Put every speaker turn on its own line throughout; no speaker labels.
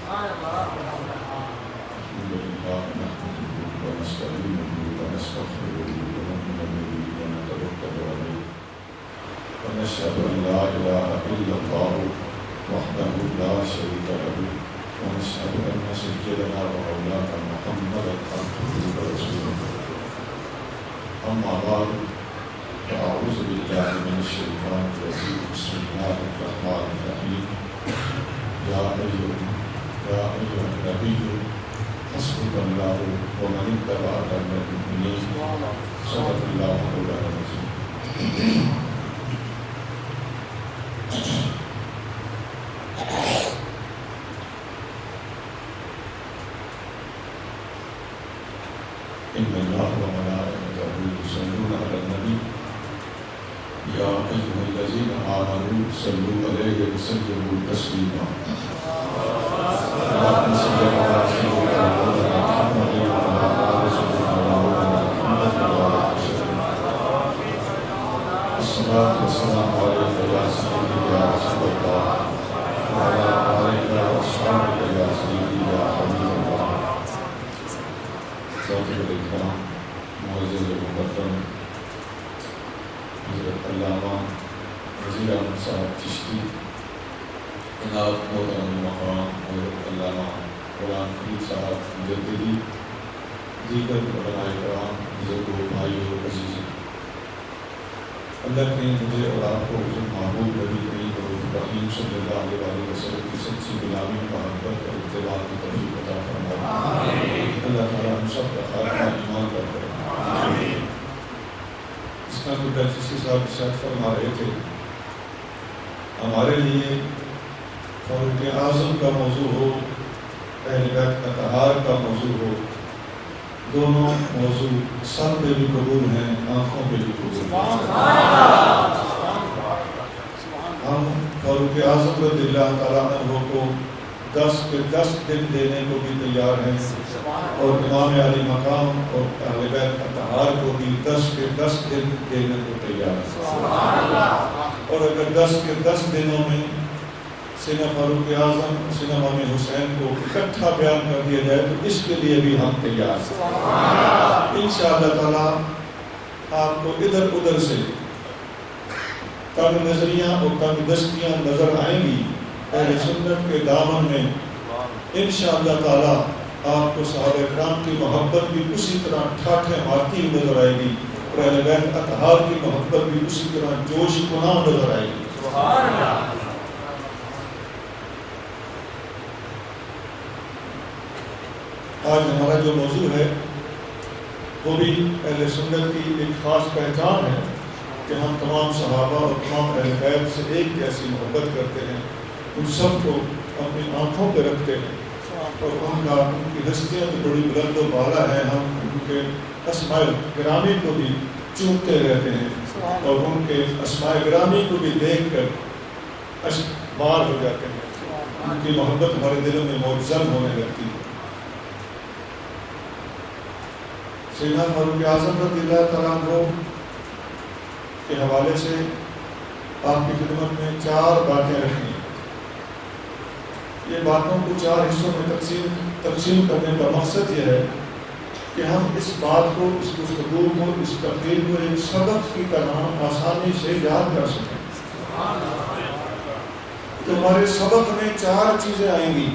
ونشهد أن لا إله إلا الله وحده لا شريك له ونشهد أن سيدنا ومولانا محمدا عبده ورسوله أما بعد فأعوذ بالله من الشيطان الرجيم بسم الله الرحمن الرحيم يا أيها النبي حسبك الله ومن اتبعك من المؤمنين صدق الله مولانا العظيم. إن الله وملائكته يصلون على النبي يا أيها الذين آمنوا صلوا عليه وسلموا تسليما. اللهم صل على سيدنا محمد وعلى آل سيدنا محمد وبارك وسلم. الصلاة والسلام عليك يا سيدي يا رسول الله وعلى آلك وأصحابك يا سيدي يا حبيب الله. صاحب الکرام معزز محترم حضرت علامہ وزیر اعظم صاحب چشتی، جناب محترم مقام حضرت علامہ غلام فرید صاحب مجددی، دیگر علماء کرام، بزرگوں، بھائیوں، عزیزوں، اللہ نے مجھے اور آپ کو حضور محبوب نبی کریم رحیم صلی اللہ علیہ وسلم کی سچی غلامی، محبت اور اتباع کی توفیق عطا فرمائے. اللہ تعالیٰ ہم سب کا خاتمہ ایمان پر کرے. اس کا تو جس صاحب ارشاد فرما رہے تھے، ہمارے لیے فاروق اعظم کا موضوع ہو، اہل بیت اطہار کا موضوع ہو، دونوں موضوع سر پہ بھی قبول ہیں، آنکھوں پہ بھی قبول ہیں. ہم فاروق اعظم رضی اللہ تعالیٰ عنہ کو 10 کے 10 دن دینے کو بھی تیار ہیں، اور امام علی مقام اور اہل بیت اطہار کو بھی 10 کے 10 دن دینے کو تیار ہیں. اور اگر 10 کے 10 دنوں میں سینہ فاروق اعظم، سینہ امام حسین کو اکٹھا بیان کر دیا جائے تو اس کے لیے بھی ہم تیار ہیں. انشاءاللہ تعالیٰ آپ کو ادھر ادھر سے کم نظریاں اور کم دستیاں نظر آئیں گی. اہل سنت کے دامن میں انشاءاللہ تعالیٰ آپ کو صحابہ کرام کی محبت بھی اسی طرح ٹھاٹھیں مارتی نظر آئے گی، اور اہل بیت اطہار کی محبت بھی اسی طرح جوش کناں نظر آئے گی. آج ہمارا جو موضوع ہے وہ بھی اہل سنت کی ایک خاص پہچان ہے کہ ہم تمام صحابہ اور تمام اہل بیت سے ایک جیسی محبت کرتے ہیں، ان سب کو اپنی آنکھوں پہ رکھتے ہیں، اور ان کی ہستیاں تو بڑی بلند و بالا ہیں. ہم ان کے اسماء گرامی کو بھی چومتے رہتے ہیں، اور ان کے اسماء گرامی کو بھی دیکھ کر اشک بار ہو جاتے ہیں. ان کی محبت ہمارے دلوں میں معجزن ہونے لگتی ہے. سیدنا فاروق اعظم رضی اللہ تعالیٰ عنہ کے حوالے سے آپ کی خدمت میں 4 باتیں رکھیں. یہ باتوں کو 4 حصوں میں تقسیم کرنے کا مقصد یہ ہے کہ ہم اس بات کو، اس گفتگو کو، اس تقریر کو ایک سبق کی طرح آسانی سے یاد کر سکیں. تو ہمارے سبق میں 4 چیزیں آئیں گی.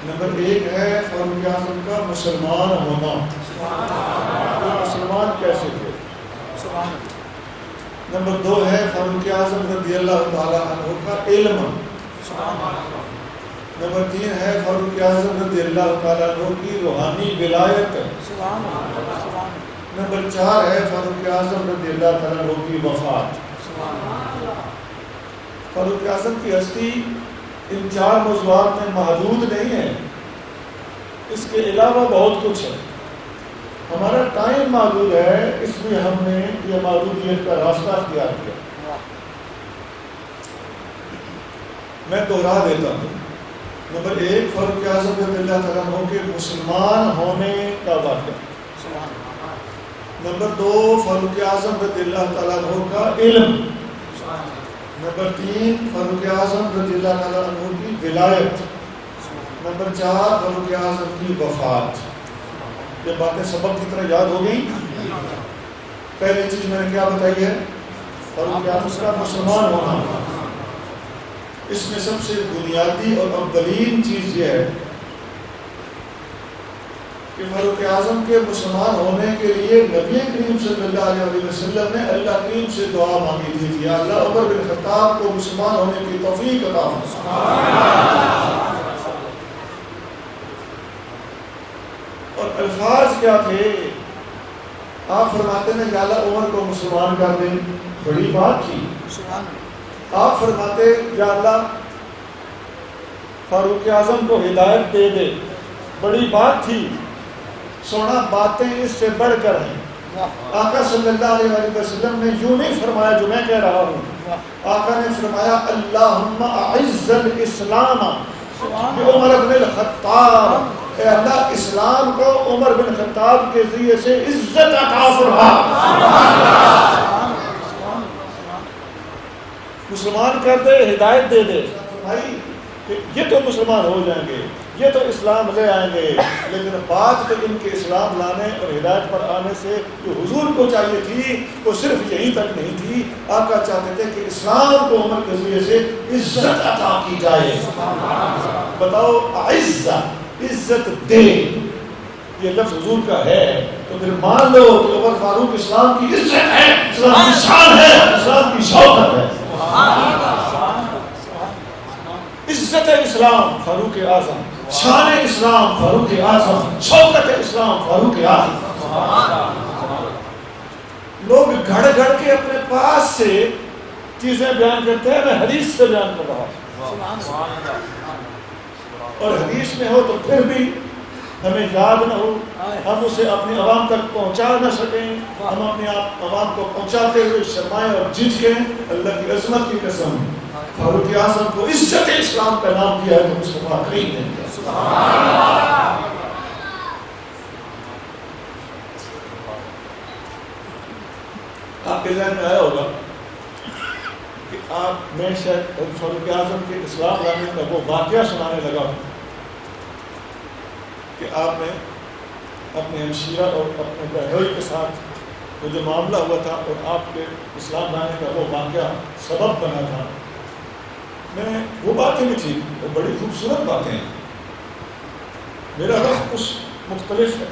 نمبر 1 ہے فاروق اعظم کا مسلمان ہونا. وہ مسلمان کیسے تھے؟ نمبر 2 ہے فاروق اعظم رضی اللہ تعالیٰ عنہ کا علم. نمبر 3 ہے فاروق اعظم رضی اللہ تعالیٰ عنہ کی روحانی ولایت. نمبر 4 ہے فاروق اعظم رضی اللہ تعالیٰ عنہ کی وفات. فاروق اعظم کی ہستی ان 4 موضوعات میں محدود نہیں ہے، اس کے علاوہ بہت کچھ ہے. ہمارا ٹائم محدود ہے، اس لیے ہم نے یہ محدودیت کا راستہ اختیار کیا. میں دوہرا دیتا ہوں. نمبر 1 فاروق اعظم رضی اللہ تعالیٰ عنہ کے مسلمان ہونے کا واقعہ. نمبر 2 فاروق اعظم رضی اللہ تعالیٰ عنہ کا علم. نمبر 3 فاروق اعظم رضی اللہ تعالیٰ عنہ کی ولایت. نمبر 4 فاروق اعظم کی وفات. یہ باتیں سبق کی طرح یاد ہو گئی. پہلی چیز میں نے کیا بتائی ہے؟ فاروق اعظم کا مسلمان ہونا. اس میں سب سے بنیادی اور اولین چیز یہ ہے کہ فاروق اعظم کے مسلمان ہونے کے لیے نبی کریم صلی اللہ علیہ وسلم نے اللہ کریم سے دعا مانگی تھی کہ یا اللہ عمر بن خطاب کو مسلمان ہونے کی توفیق عطا فرما. اور الفاظ کیا تھے؟ آپ فرماتے ہیں یا اللہ عمر کو مسلمان کر دیں، بڑی بات تھی. آپ فرماتے یا اللہ فاروق اعظم کو ہدایت دے دے، بڑی بات تھی. سونا باتیں اس سے بڑھ کر ہیں. آقا صلی اللہ علیہ وسلم نے یوں نہیں فرمایا جو میں کہہ رہا ہوں. آقا نے فرمایا اللہم اعز الاسلام بعمر بن الخطاب، اے اللہ اسلام کو عمر بن خطاب کے ذریعے سے عزت عطا فرما. مسلمان کر دے، ہدایت دے دے. بھائی یہ تو مسلمان ہو جائیں گے، یہ تو اسلام لے آئیں گے، لیکن بات تو ان کے اسلام لانے اور ہدایت پر آنے سے جو حضور کو چاہیے تھی وہ صرف یہیں تک نہیں تھی. آقا چاہتے تھے کہ اسلام کو عمر کے ذریعے سے عزت عطا کی جائے. بتاؤ عزت دے، یہ لفظ حضور کا ہے تو پھر مان لو کہ عمر فاروق اسلام کی عزت ہے، اسلام کی شان ہے، اسلام کی شوکت ہے. عزت اسلام فاروق اعظم، شان اسلام فاروق اعظم، شوکت اسلام فاروق اعظم. لوگ گھڑ گھڑ کے اپنے پاس سے چیزیں بیان کرتے ہیں، میں حدیث سے بیان کر رہا ہوں. اور حدیث میں ہو تو پھر بھی ہمیں یاد نہ ہو، ہم اسے اپنی عوام تک پہنچا نہ سکیں، ہم اپنے عوام کو پہنچاتے ہوئے شرمائیں اور جھجکیں. اللہ کی عظمت کی قسم فاروق اعظم کو عزت اسلام کا نام دیا ہے تو مصطفیٰ کریم نے دیا. آپ کے ذہن میں آیا ہوگا کہ آپ میں شاید فاروق اعظم کے اسلام لانے کا وہ واقعہ سنانے لگا ہوں کہ آپ نے اپنے ہمشیرہ اور اپنے بہنوئی کے ساتھ وہ جو معاملہ ہوا تھا اور آپ کے اسلام لانے کا وہ واقعہ سبب بنا تھا. میں وہ باتیں بھی تھی، وہ بڑی خوبصورت باتیں ہیں. میرا رخ کچھ مختلف ہے.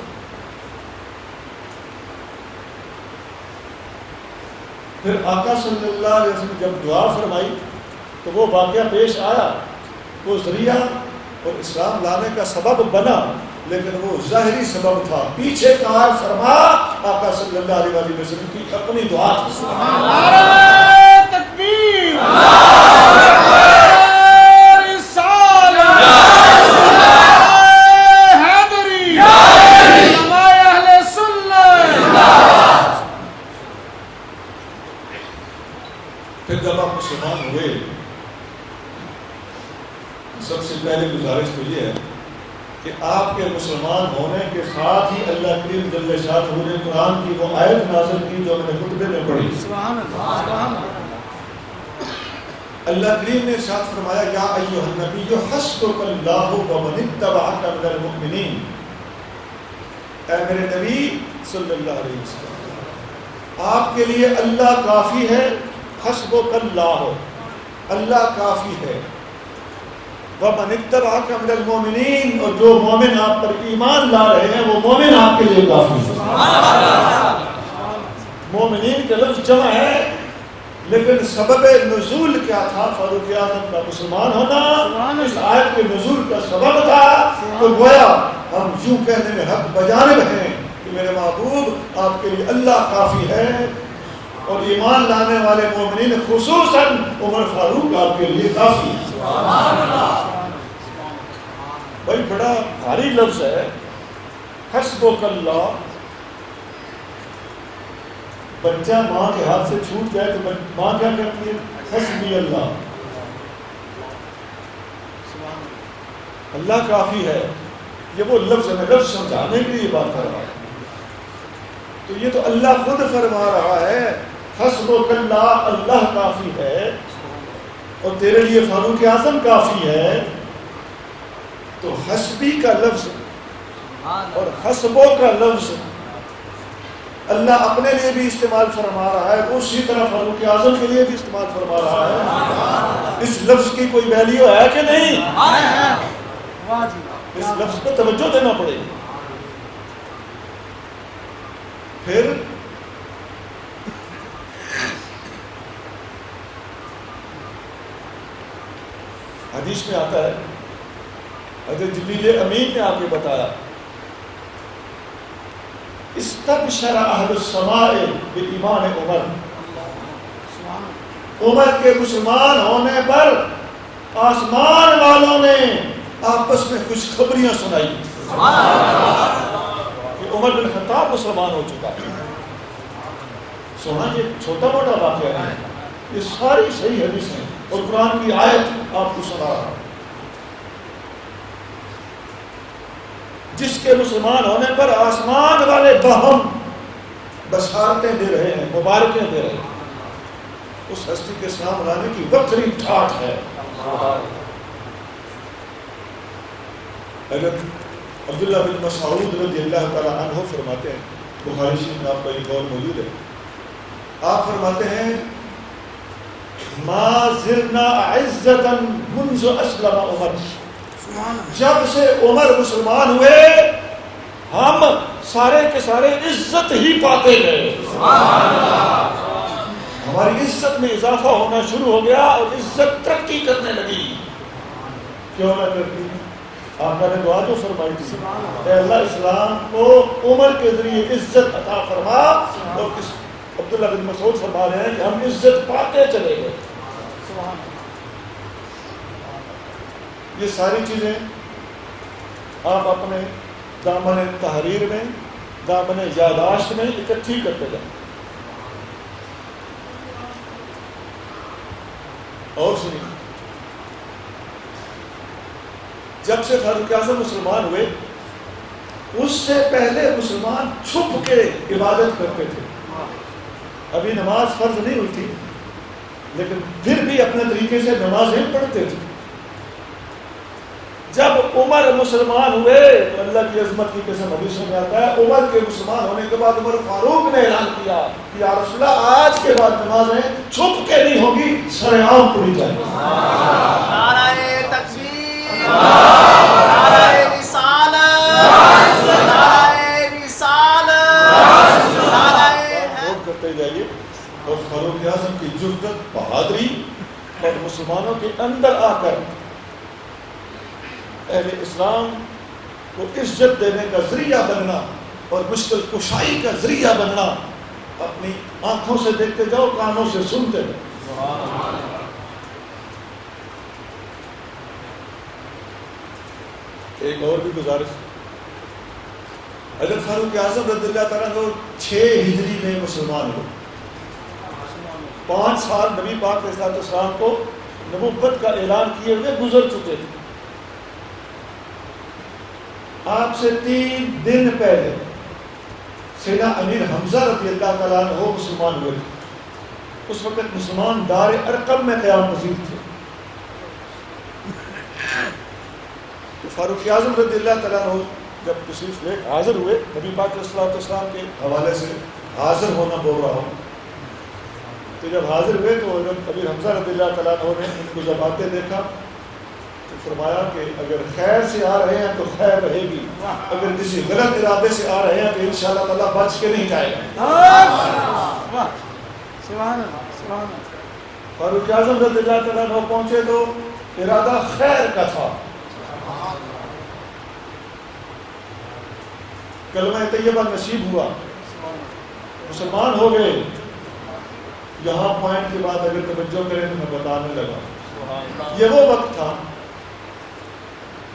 پھر آقا صلی اللہ علیہ وسلم جب دعا فرمائی تو وہ واقعہ پیش آیا، وہ ذریعہ اور اسلام لانے کا سبب بنا، لیکن وہ ظاہری سبب تھا. پیچھے کار فرما آقا صلی اللہ علیہ وسلم کی اپنی دعا تھی. پھر جب آپ مسلمان ہوئے، سب سے پہلے گزارش تو یہ ہے کہ آپ کے مسلمان ہونے کے ساتھ ہی اللہ کریم جل شانہ نے قرآن کی وہ آیت نازل کی جو میں نے خطبے میں پڑھی. سبحان اللہ. اللہ کریم نے ارشاد فرمایا یا ایھا النبی حسبک اللہ ومن اتبعک من المؤمنین. اے میرے نبی صلی اللہ علیہ وسلم، آپ کے لیے اللہ کافی ہے. حسبک اللہ، اللہ کافی ہے. وَمَنِ اتَّبَعَكَ مِنَ الْمُؤْمِنِينَ، اور جو مومن آپ پر ایمان لا رہے ہیں وہ مومن آپ کے لیے کافی ہے. مومنین کا لفظ جمع ہے، لیکن سبب نزول کیا تھا؟ فاروق اعظم کا مسلمان ہونا اس آیت کے نزول کا سبب تھا. تو گویا ہم یوں کہنے میں حق بجانب ہیں کہ میرے محبوب آپ کے لیے اللہ کافی ہے، اور ایمان لانے والے مومنین خصوصاً عمر فاروق آپ کے لیے کافی ہے. بھائی بڑا بھاری لفظ ہے حسبک اللہ. بچہ ماں کے ہاتھ سے چھوٹ جائے تو ماں کیا کہتی ہے؟ حسبی اللہ، اللہ کافی ہے. یہ وہ لفظ ہے، میں لفظ سمجھانے کے لیے بات کر رہا ہوں. تو یہ تو اللہ خود فرما رہا ہے حسبک اللہ، اللہ کافی ہے اور تیرے لیے فاروق اعظم کافی ہے. تو حسبی کا لفظ اور حسبوں کا لفظ اللہ اپنے لیے بھی استعمال فرما رہا ہے، اسی طرح فاروق اعظم کے لیے بھی استعمال فرما رہا ہے۔ اس لفظ کی کوئی ویلیو ہے کہ نہیں؟ اس لفظ پہ توجہ دینا پڑے گی۔ پھر حدیث میں آتا ہے، حضرت جبریل امین نے آ کے بتایا، استبشر اہل السماء بایمان عمر، عمر کے مسلمان ہونے پر آسمان والوں نے آپس میں خوشخبریاں سنائی کہ عمر بن خطاب مسلمان ہو چکا ہے۔ سونا یہ چھوٹا موٹا واقعہ ہے، یہ ساری صحیح حدیث ہیں اور قرآن کی آیت آپ کو سنا رہا ہوں۔ جس کے مسلمان ہونے پر آسمان والے باہم بشارتیں دے رہے ہیں، مبارکیں دے رہے ہیں، اس ہستی کے اسلام لانے کی وقتری ٹھاٹ ہے۔ حضرت عبداللہ بن مسعود رضی اللہ تعالیٰ عنہ فرماتے ہیں، بخاری شریف میں آپ کا یہ قول موجود ہے، آپ فرماتے ہیں ما زرنا عزتا منذ اسلم عمر، جب سے عمر مسلمان ہوئے ہم سارے کے سارے عزت ہی پاتے گئے، ہماری عزت میں اضافہ ہونا شروع ہو گیا اور عزت ترقی کرنے لگی۔ کیوں نہ کرتی؟ آقا نے دعا جو فرمائی تھی، اے اللہ اسلام کو عمر کے ذریعے عزت عطا فرما، اور عبداللہ بن مسعود فرما رہے ہیں کہ ہم عزت پاتے چلے گئے۔ یہ ساری چیزیں آپ اپنے دامن تحریر میں، دامن یاداشت میں اکٹھی کرتے جائیں۔ اور سنیے، جب سے فاروق اعظم مسلمان ہوئے، اس سے پہلے مسلمان چھپ کے عبادت کرتے تھے۔ ابھی نماز فرض نہیں ہوئی تھی، لیکن پھر بھی اپنے طریقے سے نمازیں پڑھتے تھے۔ جب عمر مسلمان ہوئے تو اللہ کی عظمت کی قسم حدیثوں میں آتا ہے، عمر کے مسلمان ہونے کے بعد عمر فاروق نے اعلان کیا کہ یا رسول اللہ آج کے بعد نمازیں چھپ کے نہیں ہوگی، سر عام پڑھی جائیں گی۔
نعرہ تکبیر، نعرہ رسالت، نعرہ رسالت،
نوٹ کرتے جائیے۔ اور فاروق اعظم کی جرأت، بہادری اور مسلمانوں کے اندر آ کر اہل اسلام کو عزت دینے کا ذریعہ بننا اور مشکل کشائی کا ذریعہ بننا، اپنی آنکھوں سے دیکھتے جاؤ، کانوں سے سنتے جاؤ۔ ایک اور بھی گزارش، حضرت فاروق اعظم رضی اللہ تعالیٰ عنہ 6 ہجری میں مسلمان ہوئے۔ 5 سال نبی پاک علیہ السلام کو نبوت کا اعلان کیے ہوئے گزر چکے تھے۔ آپ سے 3 دن پہلے سیدنا امیر حمزہ رضی اللہ تعالیٰ عنہ مسلمان ہوئے تھے۔ اس وقت مسلمان دار ارقم میں قیام پذیر تھے۔ تو فاروق اعظم رضی اللہ تعالیٰ عنہ جب تشریف لے حاضر ہوئے، نبی پاک علیہ السلام کے حوالے سے حاضر ہونا بول رہا ہوں، تو جب حاضر ہوئے تو امیر حمزہ رضی اللہ تعالیٰ عنہ نے ان کو جب آتے دیکھا تو فرمایا کہ اگر خیر سے آ رہے ہیں تو خیر رہے گی، اگر کسی غلط ارادے سے آ رہے ہیں تو انشاءاللہ تعالیٰ بچ کے نہیں جائے گا۔ فاروق اعظم رضی اللہ تعالیٰ عنہ پہنچے تو ارادہ خیر کا تھا، کلمہ طیبہ نصیب ہوا، مسلمان ہو گئے۔ یہاں پوائنٹ کے بعد اگر توجہ کریں تو میں بتانے لگا، یہ وہ وقت تھا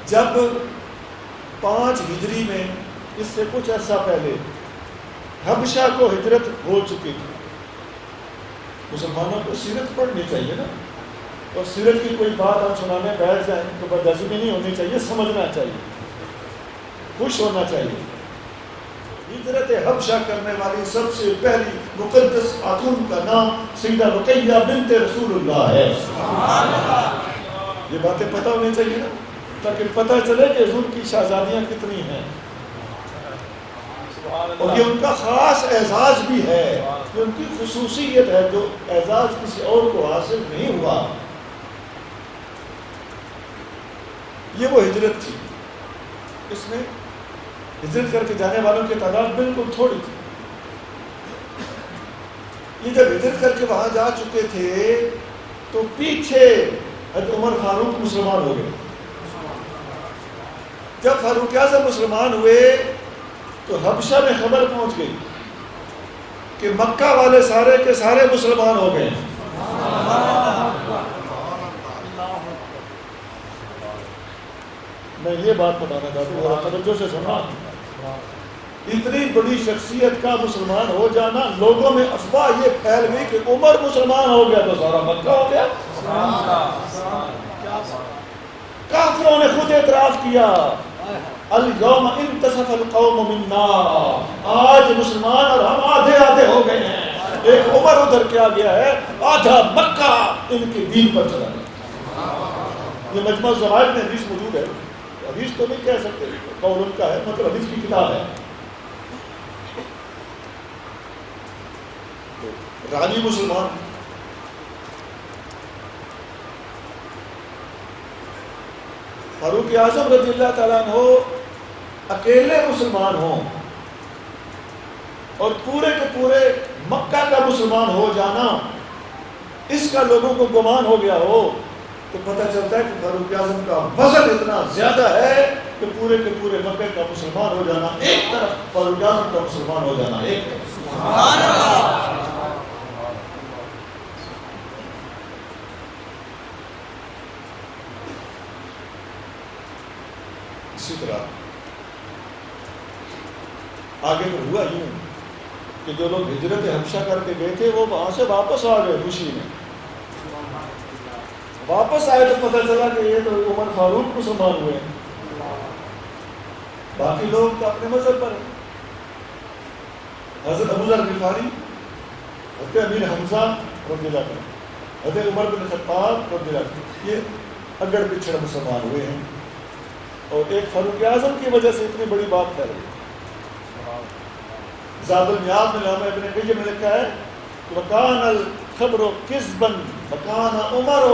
جب 5 ہجری میں، اس سے کچھ عرصہ پہلے حبشہ کو ہجرت ہو چکی تھی۔ مسلمانوں کو سیرت پڑھنی چاہیے نا، اور سیرت کی کوئی بات ہم سنانے بیٹھ جائیں تو بدعزمی نہیں ہونی چاہیے، سمجھنا چاہیے، خوش ہونا چاہیے۔ ہجرت حبشہ کرنے والی سب سے پہلی مقدس خاتون کا نام سیدہ رقیہ بنت رسول اللہ ہے۔ یہ باتیں پتہ ہونی چاہیے نا۔ تاکہ پتہ چلے کہ حضور کی شہزادیاں کتنی ہیں. اور یہ ان کا خاص اعزاز بھی ہے، یہ ان کی خصوصیت ہے جو اعزاز کسی اور کو حاصل نہیں ہوا. یہ وہ ہجرت تھی، اس میں ہجرت کر کے جانے والوں کی تعداد بالکل تھوڑی تھی. یہ جب ہجرت کر کے وہاں جا چکے تھے تو پیچھے حضرت عمر فاروق مسلمان ہو گئے. جب فاروق اعظم مسلمان ہوئے تو حبشہ میں خبر پہنچ گئی کہ مکہ والے سارے کے سارے مسلمان ہو گئے. میں یہ بات بتانا چاہتا ہوں، ذرا توجہ سے سننا. اتنی بڑی شخصیت کا مسلمان ہو جانا، لوگوں میں افواہ یہ پھیل گئی کہ عمر مسلمان ہو گیا تو سارا مکہ ہو گیا. کافروں نے خود اعتراف کیا، اليوم انتصف القوم منا، آج مسلمان اور ہم آدھے آدھے ہو گئے ہیں. ایک عمر ادھر کیا گیا ہے، آدھا مکہ ان کے دین پر چلا گیا. یہ مجمع الزوائد میں حدیث موجود ہے، حدیث تو نہیں کہہ سکتے، قول ان کا ہے، مطلب حدیث کی کتاب ہے. راوی مسلمان، فاروق اعظم رضی اللہ تعالیٰ عنہ اکیلے مسلمان ہوں اور پورے کے پورے مکہ کا مسلمان ہو جانا اس کا لوگوں کو گمان ہو گیا ہو تو پتہ چلتا ہے کہ فاروق اعظم کا وزن اتنا زیادہ ہے کہ پورے کے پورے مکہ کا مسلمان ہو جانا ایک طرف، فاروق اعظم کا مسلمان ہو جانا ایک طرف. سبحان اللہ. اسی طرح آگے تو ہوا یوں کہ جو لوگ ہجرت حبشہ کر کے گئے تھے وہ وہاں سے واپس آ گئے خوشی میں. واپس آئے تو پتہ چلا کہ یہ تو عمر فاروق مسلمان ہوئے ہیں، باقی لوگ تو اپنے مذہب پر ہیں. حضرت ابو ذر غفاری، حضرت امیر حمزہ رضی اللہ عنہ، حضرت عمر بن خطاب رضی اللہ عنہ، یہ اگڑ پچھڑ مسلمان ہوئے ہیں. اور ایک فاروق اعظم کی وجہ سے اتنی بڑی بات پھیل گئی. زاد المیعاد میں علامہ ابن قیم نے لکھا ہے وَكَانَ الْخَبْرُ كِذْبًا وَكَانَ عُمَرُ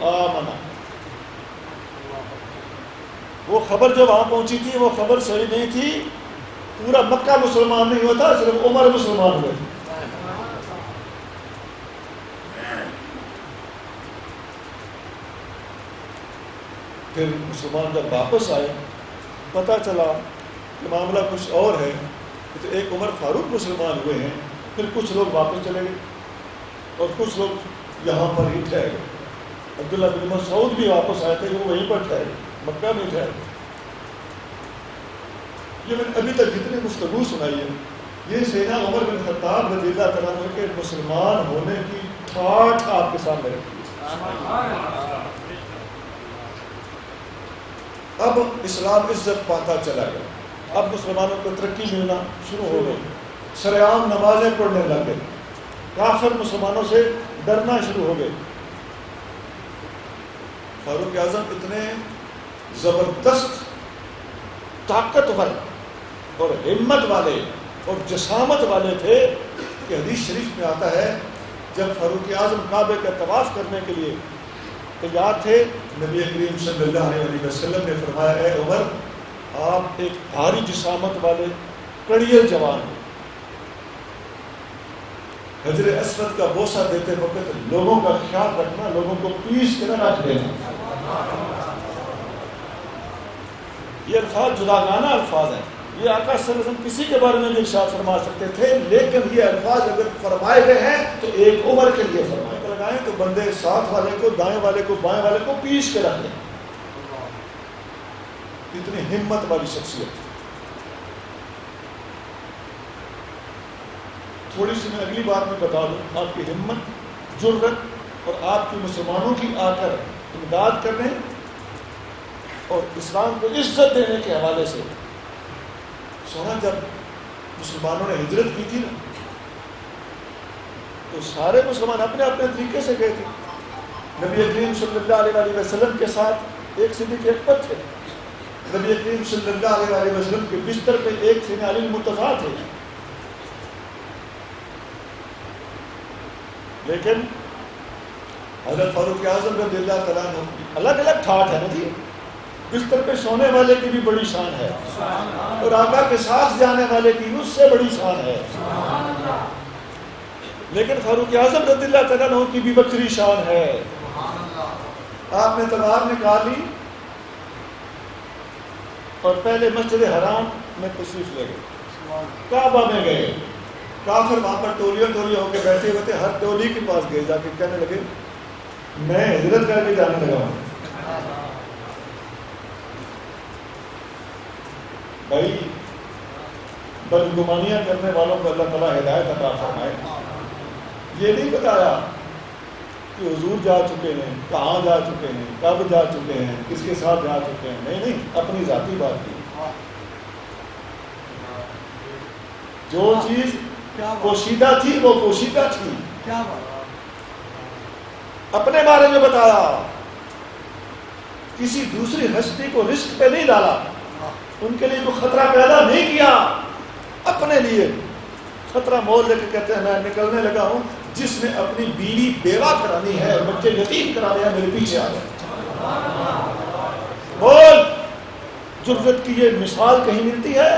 آمَنًا. وہ خبر جو وہاں پہنچی تھی وہ خبر صحیح نہیں تھی، پورا مکہ مسلمان نہیں ہوتا، صرف عمر مسلمان ہوئے. پھر مسلمان جب واپس آئے پتہ چلا کہ معاملہ کچھ اور ہے. تو ایک عمر فاروق مسلمان ہوئے ہیں، پھر کچھ لوگ واپس چلے گئے اور کچھ لوگ یہاں پر ہی ٹھہر گئے. عبداللہ بن مسعود بھی واپس آئے تھے، وہ وہیں پر ٹھہرے، مکہ میں ٹھہر گئے. یہ میں نے ابھی تک جتنی گفتگو سنائی ہے یہ سیدنا عمر بن خطاب رضی اللہ تعالیٰ عنہ کے مسلمان ہونے کی ٹھاٹھ آپ کے سامنے رکھی ہے. اب اسلام عزت پاتا چلا گیا، اب مسلمانوں کو ترقی ملنا شروع ہو گئی، سرعام نمازیں پڑھنے لگ گئے، کافر مسلمانوں سے ڈرنا شروع ہو گئے. فاروق اعظم اتنے زبردست، طاقتور اور ہمت والے اور جسامت والے تھے کہ حدیث شریف میں آتا ہے جب فاروق اعظم کعبے کا طواف کرنے کے لیے تیار تھے، نبی کریم صلی اللہ علیہ وسلم نے فرمایا اے عمر آپ ایک بھاری جسامت والے کڑیل جوان ہیں، حجر اسود کا بوسہ دیتے وقت لوگوں کا خیال رکھنا، لوگوں کو پیس کے نہ رکھ دینا. یہ الفاظ جداگانہ الفاظ ہیں، یہ آقا صلی اللہ علیہ وسلم کسی کے بارے میں بھی ارشاد فرما سکتے تھے، لیکن یہ الفاظ اگر فرمائے گئے ہیں تو ایک عمر کے لیے فرمائے لگائیں تو بندے ساتھ والے کو، دائیں والے کو، بائیں والے کو پیش کے رکھ دیں. اتنی ہمت والی شخصیت. تھوڑی سی میں اگلی بات میں بتا دوں، آپ کی ہمت، جرأت اور آپ کی مسلمانوں کی آ کر امداد کرنے اور اسلام کو عزت دینے کے حوالے سے. سونا جب مسلمانوں نے ہجرت کی تھی نا تو سارے مسلمان اپنے اپنے طریقے سے گئے تھے. نبی کریم صلی اللہ علیہ وسلم کے ساتھ ایک صدیق اکبر تھے، نبی کریم صلی اللہ علیہ وسلم کے بستر پہ ایک سینے علی مرتضیٰ تھے، لیکن حضرت فاروق اعظم رضی اللہ تعالیٰ عنہ الگ الگ ٹھاٹ ہے نا جی، بستر پہ سونے والے کی بھی بڑی شان ہے اور آقا کے ساتھ جانے والے کی اس سے بڑی شان ہے، لیکن فاروق اعظم رضی اللہ تعالیٰ عنہ کی بھی بکری شان ہے۔ آپ نے تلوار نکالی اور پہلے مسجد حرام میں تشریف لے گئے، کعبہ میں گئے، کافر وہاں پر ٹولیاں ٹولیاں ہو کے بیٹھے ہوئے تھے، ہر ٹولی کے پاس گئے، جا کے کہنے لگے میں ہجرت کر کے جانے لگا ہوں۔ بھائی بدگمانیاں کرنے والوں کو اللہ تعالیٰ ہدایت عطا فرمائے۔ یہ نہیں بتایا کہ حضور جا چکے ہیں، کہاں جا چکے ہیں، کب جا چکے ہیں، کس کے ساتھ جا چکے ہیں، نہیں نہیں، اپنی ذاتی بات کی۔ جو چیز پوشیدہ تھی وہ پوشیدہ تھی، اپنے بارے میں بتایا، کسی دوسری ہستی کو رزق پہ نہیں ڈالا، ان کے لیے کوئی خطرہ پیدا نہیں کیا، اپنے لیے خطرہ مول لے کے کہتے ہیں میں نکلنے لگا ہوں، جس نے اپنی بیوی بیوہ کرانی ہے اور بچے یتیم کرانے ہیں میرے پیچھے آ جائے۔ بول، جرأت کی یہ مثال کہیں ملتی ہے؟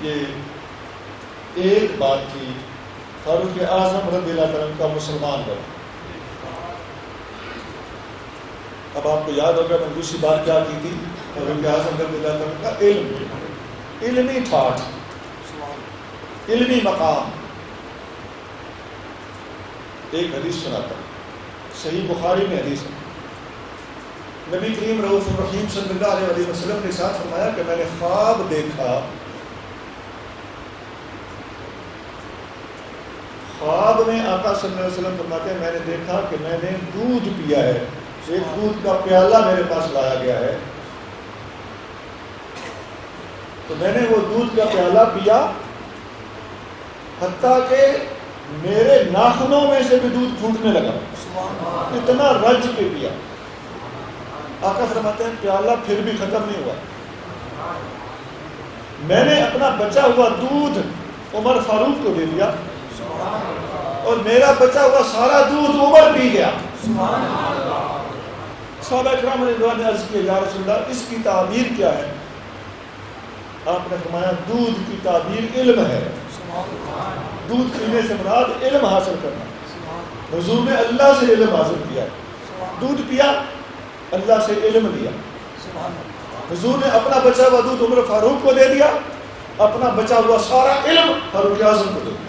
یہ ایک بات تھی فاروق اعظم رضی اللہ عنہ کا مسلمان بنا۔ اب آپ کو یاد ہوگا میں نے دوسری بات کیا کی تھی، فاروق اعظم رضی اللہ عنہ کا علم، علمی ٹھاٹ، علمی مقام۔ ایک حدیث سناتا ہوں، صحیح بخاری میں حدیث ہے، نبی کریم رؤوف الرحیم صلی اللہ علیہ وسلم نے ساتھ فرمایا کہ میں نے خواب دیکھا، خواب میں آقا صلی اللہ علیہ وسلم فرماتے ہیں میں نے دیکھا کہ میں نے دودھ پیا ہے، ایک دودھ کا پیالہ میرے پاس لایا گیا ہے، تو میں نے وہ دودھ کا پیالہ پیا، حتیٰ کہ میرے ناخنوں میں سے بھی دودھ پھوٹنے لگا، اتنا رج کے پیا۔ آقا فرماتے ہیں پیالہ پھر بھی ختم نہیں ہوا، میں نے اپنا بچا ہوا دودھ عمر فاروق کو دے دیا اور میرا بچا ہوا سارا دودھ عمر پی گیا۔ صحابہ اکرام رضوان نے عرض کیا یا رسول اللہ اس کی تعبیر کیا ہے؟ آپ نے فرمایا دودھ کی تعبیر علم ہے، دودھ پینے سے مراد علم حاصل کرنا، حضور نے اللہ سے علم حاصل کیا، دودھ پیا اللہ سے علم لیا، حضور نے اپنا بچا ہوا دودھ عمر فاروق کو دے دیا، اپنا بچا ہوا سارا علم فاروق اعظم کو دے دیا۔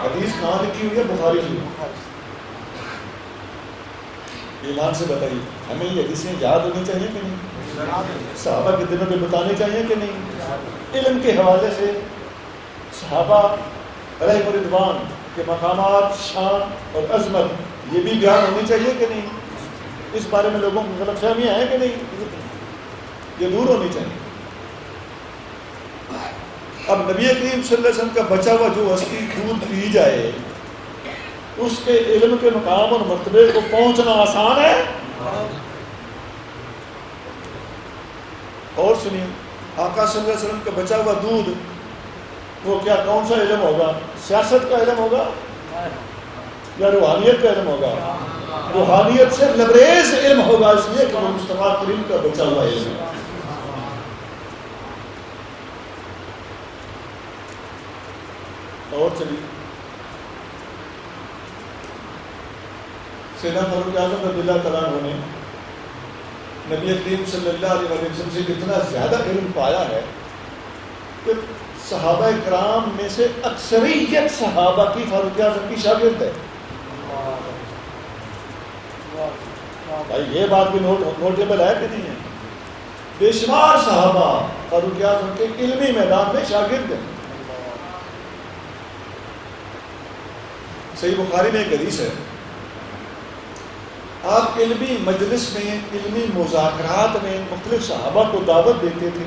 حدیث کہاں لکھی ہوئی ہے؟ بخاری کی۔ ایمان سے بتائیے ہمیں یہ حدیثیں یاد ہونی چاہیے کہ نہیں؟ صحابہ کے دنوں میں بتانے چاہیے کہ نہیں؟ علم کے حوالے سے صحابہ علیہ رضوان کے مقامات، شان اور عظمت یہ بھی بیان ہونی چاہیے کہ نہیں؟ اس بارے میں لوگوں کو غلط فہمیاں ہیں کہ نہیں؟ یہ دور ہونی چاہیے۔ اب نبی کریم صلی اللہ علیہ وسلم کا بچا ہوا جو ہستی دودھ پی جائے اس کے علم کے مقام اور مرتبے کو پہنچنا آسان ہے؟ اور سنیے آقا صلی اللہ علیہ وسلم کا بچا ہوا دودھ وہ کیا کون سا علم ہوگا؟ سیاست کا علم ہوگا یا روحانیت کا علم ہوگا؟ روحانیت سے لبریز علم ہوگا، اس لیے کہ وہ مصطفیٰ کریم کا بچا ہوا علم ہے۔ اور چلیے سیدنا فاروق اعظم رضی اللہ تعالیٰ عنہ نے نبی کریم صلی اللہ علیہ وسلم سے اتنا زیادہ علم پایا ہے کہ صحابہ کرام میں سے اکثریت صحابہ کی فاروق اعظم کی شاگرد ہے۔ بھائی یہ بات بھی نوٹیبل ہے کہ نہیں ہے؟ بے شمار صحابہ فاروق اعظم کے علمی میدان میں شاگرد ہیں۔ صحیح بخاری میں ایک حدیث ہے، آپ علمی مجلس میں علمی مذاکرات میں مختلف صحابہ کو دعوت دیتے تھے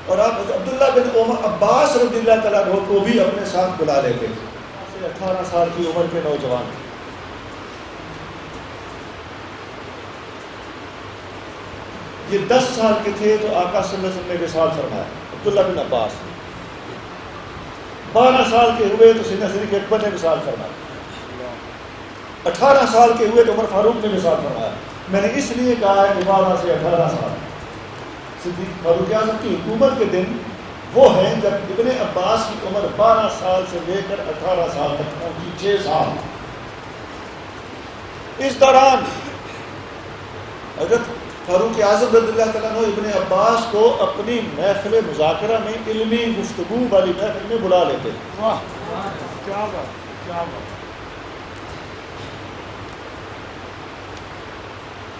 اور اور آپ عبداللہ بن عباس رضی اللہ تعالیٰ عنہ کو بھی اپنے ساتھ بلا لیتے تھے. 18 سال کی عمر کے نوجوان تھے. یہ 10 سال کے تھے تو آقا صلی اللہ علیہ وسلم نے وصال فرمایا. عبداللہ بن عباس 12 سال کے ہوئے تو سیدنا صدیق اکبر نے وصال فرمایا. 18 سال کے ہوئے تو عمر فاروق نے وصال فرمایا. میں نے اس لیے کہا ہے کہ 12 سے 18 سال صدیق فاروق اعظم کی حکومت کے دن وہ ہیں جب ابن عباس کی عمر 12 سال سے لے کر 18 سال تک پہنچی. 6 سال. اس دوران حضرت فاروق اعظم رضی اللہ تعالیٰ عنہ ابن عباس کو اپنی محفل مذاکرہ میں علمی گفتگو والی محفل میں بلا لیتے.
واہ کیا بات کیا بات.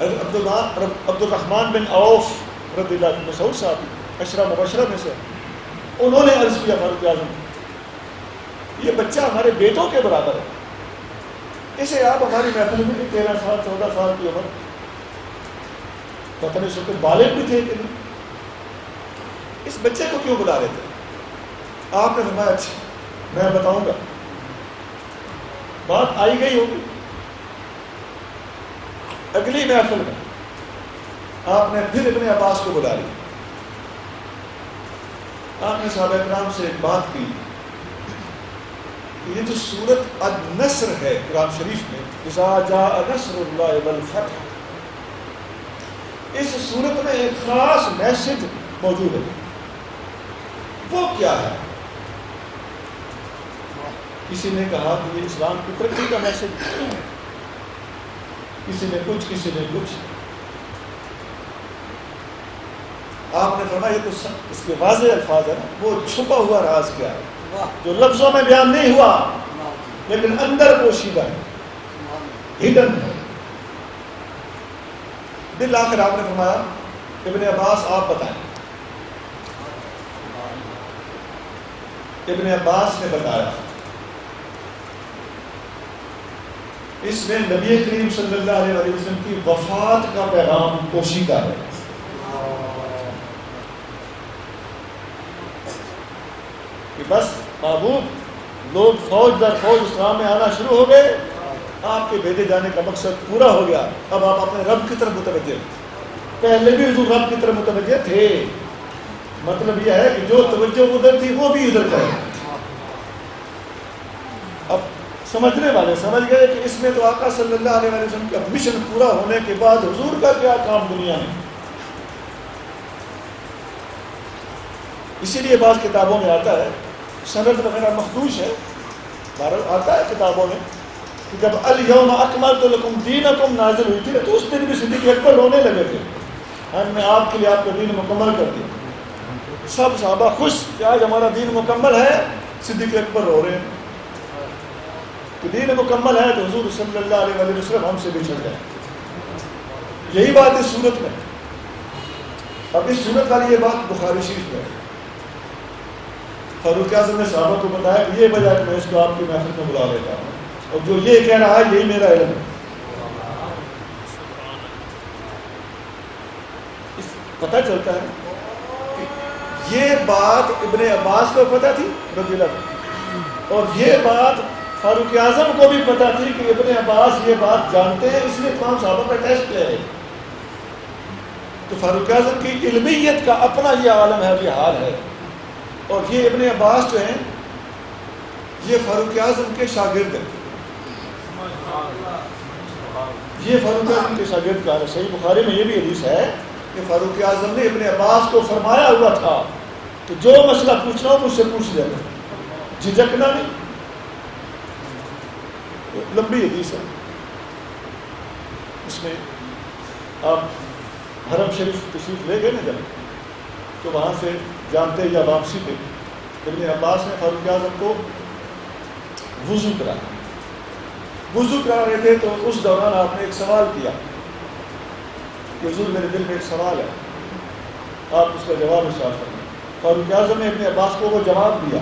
عبد الرحمن بن عوف رضی اللہ عنہ مسعود صاحب عشرہ مبشرہ میں سے انہوں نے عرض کیا فاروق اعظم یہ بچہ ہمارے بیٹوں کے برابر ہے, اسے آپ ہماری محفل میں 13 سال 14 سال کی عمر پتہ نہیں سب بالغ بھی تھے کہ نہیں, اس بچے کو کیوں بلا رہے تھے؟ آپ نے فرمایا اچھا میں بتاؤں گا. بات آئی گئی ہوگی. اگلی محفل میں آپ نے پھر ابن عباس کو بلا لیا. آپ نے صحابہ کرام سے ایک بات کی کہ یہ جو سورت النصر ہے قرآن شریف میں اذا جاء نصر اللہ والفتح, اس صورت میں ایک خاص میسج موجود ہے. وہ کیا ہے؟ کسی نے کہا کہ یہ اسلام کی ترقی کا میسج, کسی نے کچھ کسی نے کچھ. آپ نے فرمایا یہ تو اس کے واضح الفاظ ہے نا, وہ چھپا ہوا راز کیا ہے جو لفظوں میں بیان نہیں ہوا لیکن اندر پوشیدہ ہے, ہڈن ہے. بالآخر آپ نے فرمایا ابن عباس آپ بتائیں. ابن عباس نے بتایا اس میں نبی کریم صلی اللہ علیہ وسلم کی وفات کا پیغام پوشیدہ ہے. کہ بس محبوب لوگ فوج در فوج اسلام میں آنا شروع ہو گئے, آپ کے بھیجے جانے کا مقصد پورا ہو گیا, اب آپ اپنے رب کی طرف متوجہ. پہلے بھی حضور رب کی طرف متوجہ تھے, مطلب یہ ہے کہ جو توجہ ادھر تھی وہ بھی ادھر کرے. اب سمجھنے والے سمجھ گئے کہ اس میں تو آقا صلی اللہ علیہ وسلم کا مشن پورا ہونے کے بعد حضور کا کیا کام دنیا میں. اسی لیے بعض کتابوں میں آتا ہے, سند وغیرہ مخدوش ہے, آتا ہے کتابوں میں کہ جب الیوم اکملت لکم دینکم نازل ہوئی تھی تو اس دن بھی صدیق اکبر رونے لگے تھے, ہم نے آپ کے لیے آپ کا دین مکمل کر دیا. سب صحابہ خوش کہ آج ہمارا دین مکمل ہے. صدیق اکبر رو رہے ہیں کہ دین مکمل ہے تو حضور صلی اللہ علیہ وسلم ہم سے بچھڑ گئے. یہی بات اس صورت میں. اب اس صورت والی یہ بات بخاری شریف میں فاروق اعظم نے صحابہ کو بتایا کہ یہ وجہ کہ میں اس کو آپ کی محفل میں بلا لیتا ہوں, اور جو یہ کہہ رہا ہے یہی میرا علم ہے. پتہ چلتا ہے کہ یہ بات ابن عباس کو پتہ تھی رضی اللہ عنہ, اور یہ بات فاروق اعظم کو بھی پتہ تھی کہ ابن عباس یہ بات جانتے ہیں, اس لیے تمام صحابہ کا ٹیسٹ کیا ہے. تو فاروق اعظم کی علمیت کا اپنا یہ عالم ہے, یہ حال ہے. اور یہ ابن عباس جو ہیں یہ فاروق اعظم کے شاگرد ہیں. یہ فاروق اعظم کے شاگرد کا حال ہے. صحیح بخاری میں یہ بھی حدیث ہے کہ فاروق اعظم نے ابن عباس کو فرمایا ہوا تھا کہ جو مسئلہ پوچھنا ہو مجھ سے پوچھ لینا, جھجکنا نہیں. لمبی حدیث ہے. اس میں آپ حرم شریف تشریف لے گئے نا جب, تو وہاں سے جانتے یا واپسی پہ ابن عباس نے فاروق اعظم کو وضو کرا رہے تھے. تو اس دوران آپ نے ایک سوال کیا کہ حضور میرے دل میں ایک سوال ہے, آپ اس کا جواب ارشاد کریں. فاروق اعظم نے ابن عباس کو وہ جواب دیا,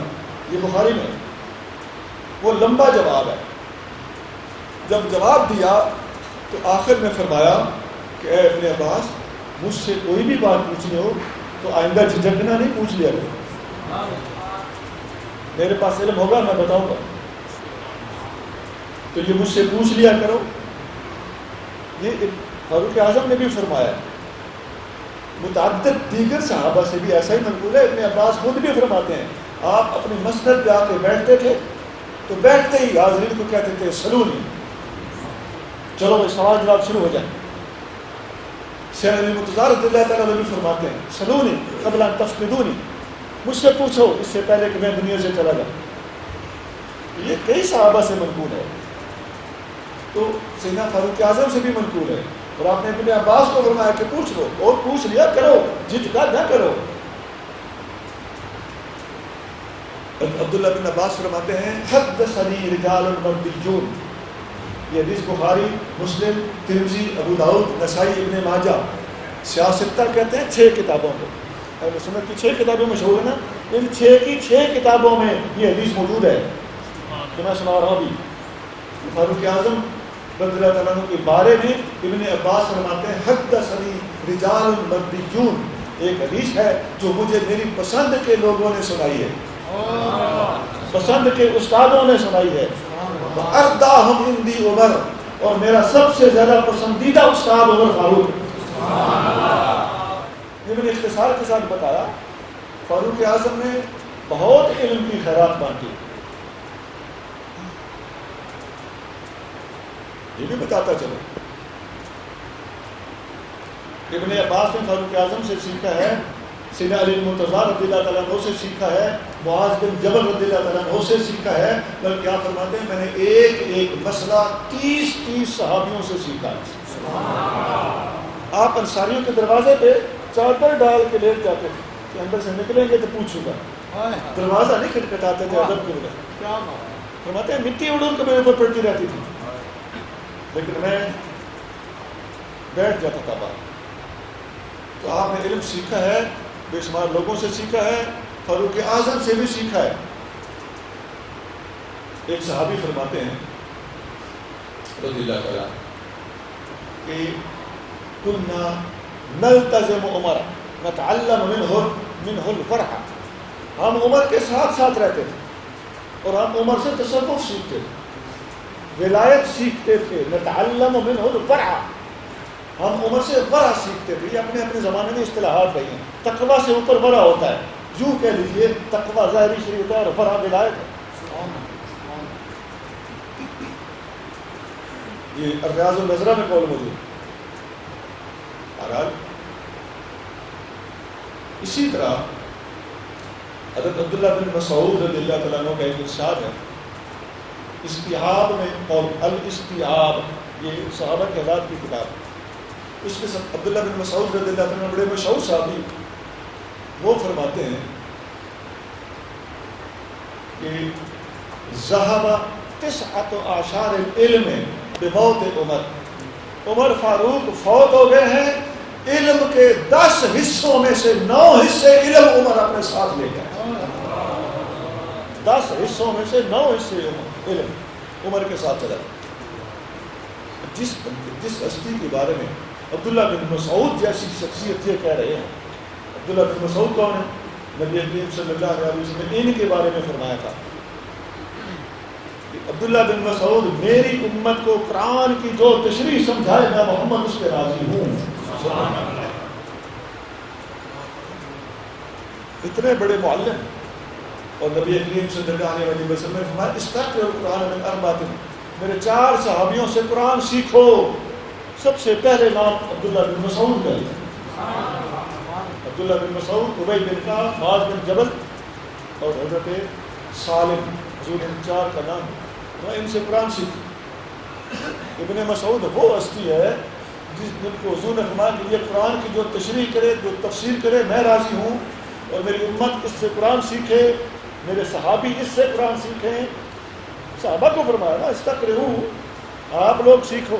یہ بخاری میں وہ لمبا جواب ہے. جب جواب دیا تو آخر میں فرمایا کہ اے ابن عباس, مجھ سے کوئی بھی بات پوچھنی ہو تو تو آئندہ جھجکنا نہیں، پوچھ لیا کرو. میرے پاس علم ہوگا میں بتاؤں گا، تو یہ مجھ سے پوچھ لیا کرو. یہ فاروق اعظم نے بھی فرمایا. متعدد دیگر صحابہ سے بھی ایسا ہی منقول ہے. ابن عباس خود بھی فرماتے ہیں آپ اپنی مسند پہ آ کے بیٹھتے تھے تو بیٹھتے ہی حاضرین کو کہتے تھے سلونی، چلو بھائی سوال جواب شروع ہو جائے. سید علی مرتضیٰ رضی اللہ تعالیٰ عنہ بھی فرماتے ہیں سلونی قبل ان تفقدونی، مجھ سے پوچھو اس سے پہلے کہ میں دنیا سے چلا جاؤں. یہ کئی صحابہ سے منقول ہے، تو سیدنا فاروق اعظم سے بھی منقول ہے. اور آپ نے ابن عباس کو فرمایا کہ پوچھ لو، اور پوچھ لیا کرو، جھجکا نہ کرو. عبداللہ بن عباس فرماتے ہیں حدثنی رجال مردیون. یہ حدیث بخاری، مسلم، ترمذی، ابو داؤد، نسائی، ابن ماجہ، سیاستہ کہتے ہیں 6 کتابوں کو. اہل سنت کی 6 کتابیں مشہور ہیں نا، ان 6 کی 6 کتابوں میں یہ حدیث موجود ہے کہ میں سنا رہا ہوں. بھی فاروق اعظم رضی اللہ تعالیٰ عنہ کے بارے میں ابن عباس فرماتے ہیں حدثنی رجال مردیون، ایک حدیث ہے جو مجھے میری پسند کے لوگوں نے سنائی ہے، پسند کے استادوں نے سنائی ہے. ارداہم عندی عمر، اور میرا سب سے زیادہ پسندیدہ استاد عمر فاروق. یہ میں نے اختصار کے ساتھ بتایا. فاروق اعظم نے بہت علم کی خیرات بانٹی. یہ بھی بتاتا چلو. ابن عباس نے فاروق اعظم سے سیکھا ہے، سیدنا علی مرتضیٰ رضی اللہ تعالیٰ عنہ سے سیکھا ہے، معاذ بن جبل رضی اللہ تعالیٰ عنہ سے سیکھا ہے. بلکہ کیا فرماتے ہیں میں نے ایک ایک مسئلہ 30 صحابیوں سے سیکھا ہے. آپ انصاریوں کے دروازے پہ چادر ڈال کے لیٹ جاتے تھے کہ اندر سے نکلیں گے تو پوچھوں گا. دروازہ نہیں کھٹکھٹاتے تھے ادب کے بغیر. فرماتے ہیں مٹی اڑون کے میرے اوپر پڑتی رہتی تھی، لیکن میں بیٹھ جاتا تھا باہر. تو آپ نے علم سیکھا ہے، بے شمار لوگوں سے سیکھا ہے، فاروق اعظم سے بھی سیکھا ہے. ایک صحابی فرماتے ہیں رضی اللہ تعالیٰ کہ کنا نلتزم عمر نتعلم منہ الفرح. ہم عمر کے ساتھ ساتھ رہتے تھے اور ہم عمر سے تصوف سیکھتے تھے، ولایت سیکھتے تھے. نتعلم منہ الورع، ہم عمر سے ورع سیکھتے تھے. یہ اپنے اپنے زمانے میں اصطلاحات رہی ہیں. تقویٰ سے اوپر ورع ہوتا ہے، یوں کہہ لیجیے تقویٰ ظاہری شریعت ہے اور ورع ولایت ہے. یہ الریاض النظرہ میں قول موجود. بہرحال اسی طرح حضرت عبداللہ بن مسعود رضی اللہ تعالیٰ عنہ کا ایک ارشاد ہے استیعاب میں، اور الاستیعاب یہ صحابہ کے حالات کی کتاب ہے. اس کے ساتھ عبداللہ بن مسعود رضی اللہ تعالیٰ عنہ بڑے مشہور صحابی، وہ فرماتے ہیں کہ ذہب 9 اعشار العلم بموت عمر. عمر فاروق فوت ہو گئے ہیں، علم کے 10 حصوں میں سے 9 حصے علم عمر اپنے ساتھ لے گئے. 10 حصوں میں سے 9 حصے علم عمر کے ساتھ چلا. جس ہستی کے بارے میں عبداللہ بن مسعود جیسی شخصیت یہ کہہ رہے ہیں. عبداللہ بن مسعود کون ہے؟ نبی کریم صلی اللہ علیہ وسلم نے ان کے بارے میں فرمایا تھا کہ عبداللہ بن مسعود میری امت کو قرآن کی جو تشریح سمجھائے میں محمد اس پہ راضی ہوں. اتنے بڑے معلم. اور نبی کریم صلی اللہ علیہ وسلم نے فرمایا استقرأ القرآن من 4، میرے 4 صحابیوں سے قرآن سیکھو. سب سے پہلے نام عبداللہ بن مسعود کا ہے. عبداللہ بن مسعود، ابی بن کعب، معاذ بن جبل اور حضرت سالم، حضور ان 4 کا نام. میں ان سے قرآن سیکھوں. ابن مسعود وہ ہستی ہے جن کو حضور نے فرمایا کہ یہ قرآن کی جو تشریح کرے، جو تفسیر کرے، میں راضی ہوں. اور میری امت اس سے قرآن سیکھے، میرے صحابی اس سے قرآن سیکھیں. صحابہ کو فرمایا نا استقرؤ، آپ لوگ سیکھو.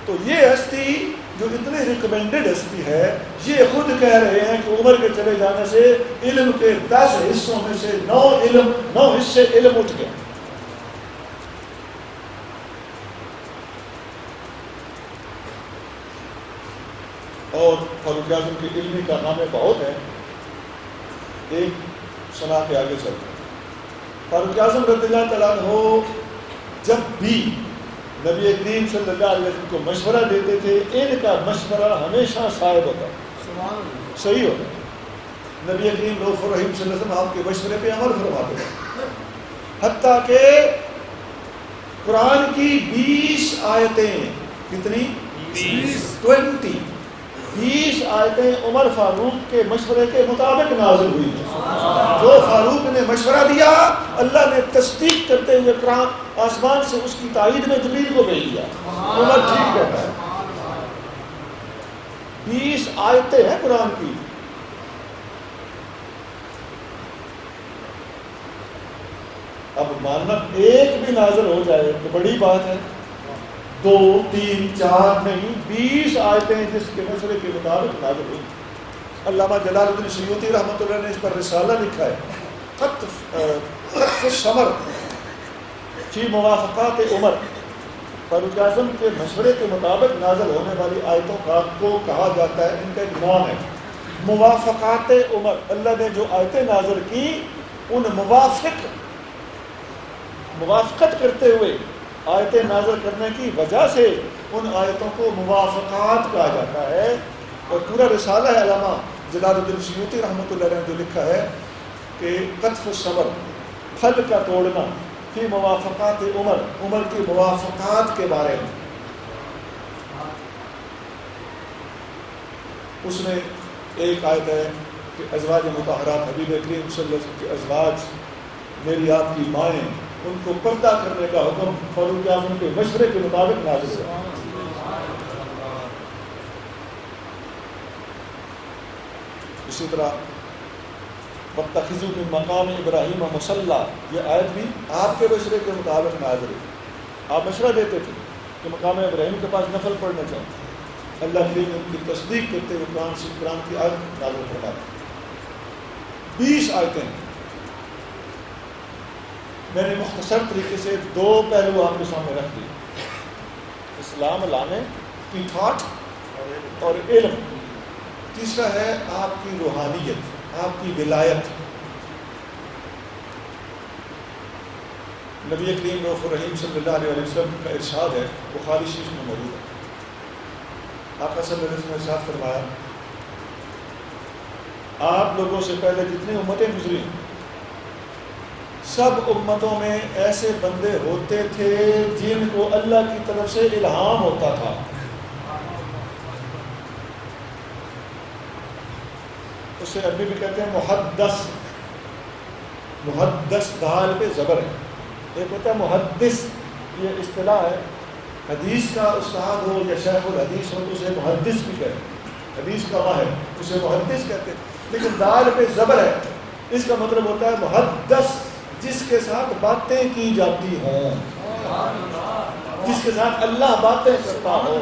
تو یہ ہستی جو اتنی ریکمینڈڈ ہستی ہے، یہ خود کہہ رہے ہیں کہ عمر کے چلے جانے سے علم کے 10 حصوں میں سے 9 حصے علم اٹھ گئے. اور فاروق اعظم کے علمی کارنامے بہت ہیں، ایک سنا کے آگے چلتے ہیں۔ فاروق اعظم رضی اللہ تعالیٰ عنہ جب بھی نبی کریم صلی اللہ علیہ وسلم کو مشورہ دیتے تھے، ان کا مشورہ ہمیشہ صائب ہوتا، صحیح ہوتا۔ نبی کریم رؤوف الرحیم صلی اللہ علیہ وسلم آپ کے مشورے پہ عمل فرماتے ہیں، حتیٰ کہ قرآن کی 20 آیتیں، کتنی؟ 20 آیتیں عمر فاروق کے مشورے کے مطابق نازل ہوئی ہیں۔ جو فاروق نے مشورہ دیا، اللہ نے تصدیق کرتے ہوئے قرآن آسمان سے اس کی تائید میں جبریل کو بھیج دیا، عمر ٹھیک کہتا ہے۔ 20 آیتیں ہیں قرآن کی، اب ماننا ایک بھی نازل ہو جائے تو بڑی بات ہے، 2 3 4 نہیں، 20 آیتیں جس کے مشورے کے مطابق نازل ہوئی۔ علامہ جلال الدین سیوطی رحمۃ اللہ نے اس پر رسالہ لکھا ہے، خطف الثمر فی موافقات عمر۔ فاروق اعظم کے مشورے کے مطابق نازل ہونے والی آیتوں کو کہا جاتا ہے، ان کا ایک نام ہے موافقات عمر۔ اللہ نے جو آیتیں نازل کی، ان موافقت کرتے ہوئے آیتیں نازل کرنے کی وجہ سے ان آیتوں کو موافقات کہا جاتا ہے۔ اور پورا رسالہ ہے علامہ جلال الدین سیوطی رحمۃ اللہ علیہ نے جو لکھا ہے کہ قطف الثمر، پھل کا توڑنا، فی موافقات عمر، عمر کی موافقات کے بارے میں۔ اس میں ایک آیت ہے کہ ازواج مطہرات، حبیب کریم صلی اللہ علیہ وسلم کے ازواج، میری آپ کی مائیں، ان کو پردہ کرنے کا حکم فاروق اعظم کے مشورے کے مطابق نازل ہوا۔ اسی طرح وَاتَّخِذُوا مِن مَّقَامِ إِبْرَاهِيمَ مُصَلًّى، یہ آیت بھی آپ کے مشورے کے مطابق نازل ہوئی۔ آپ مشورہ دیتے تھے کہ مقام ابراہیم کے پاس نفل پڑھنا چاہتے، اللہ کریم ان کی تصدیق کرتے ہوئے قرآن کی آیت نازل فرماتے۔ 20 آیتیں میں نے مختصر طریقے سے 2 پہلو آپ کے سامنے رکھ دیے، اسلام لانے کی ٹھاٹ اور علم، تیسرا ہے آپ کی روحانیت، آپ کی ولایت۔ نبی کریم رؤوف الرحیم صلی اللہ علیہ وسلم کا ارشاد ہے، بخاری شریف میں موجود ہے، آقا صلی اللہ علیہ وسلم نے ارشاد فرمایا، آپ لوگوں سے پہلے جتنی امتیں گزری، سب امتوں میں ایسے بندے ہوتے تھے جن کو اللہ کی طرف سے الہام ہوتا تھا۔ اسے عربی میں کہتے ہیں محدث، محدث دال پہ زبر ہے، ایک ہوتا ہے محدث، یہ اصطلاح ہے، حدیث کا استاد ہو یا شیخ الحدیث ہو تو اسے محدث بھی کہتے ہیں، حدیث کا ماہر اسے محدث کہتے ہیں، لیکن دال پہ زبر ہے، اس کا مطلب ہوتا ہے محدث، جس کے ساتھ باتیں کی جاتی ہوں، جس کے ساتھ اللہ باتیں کرتا ہو،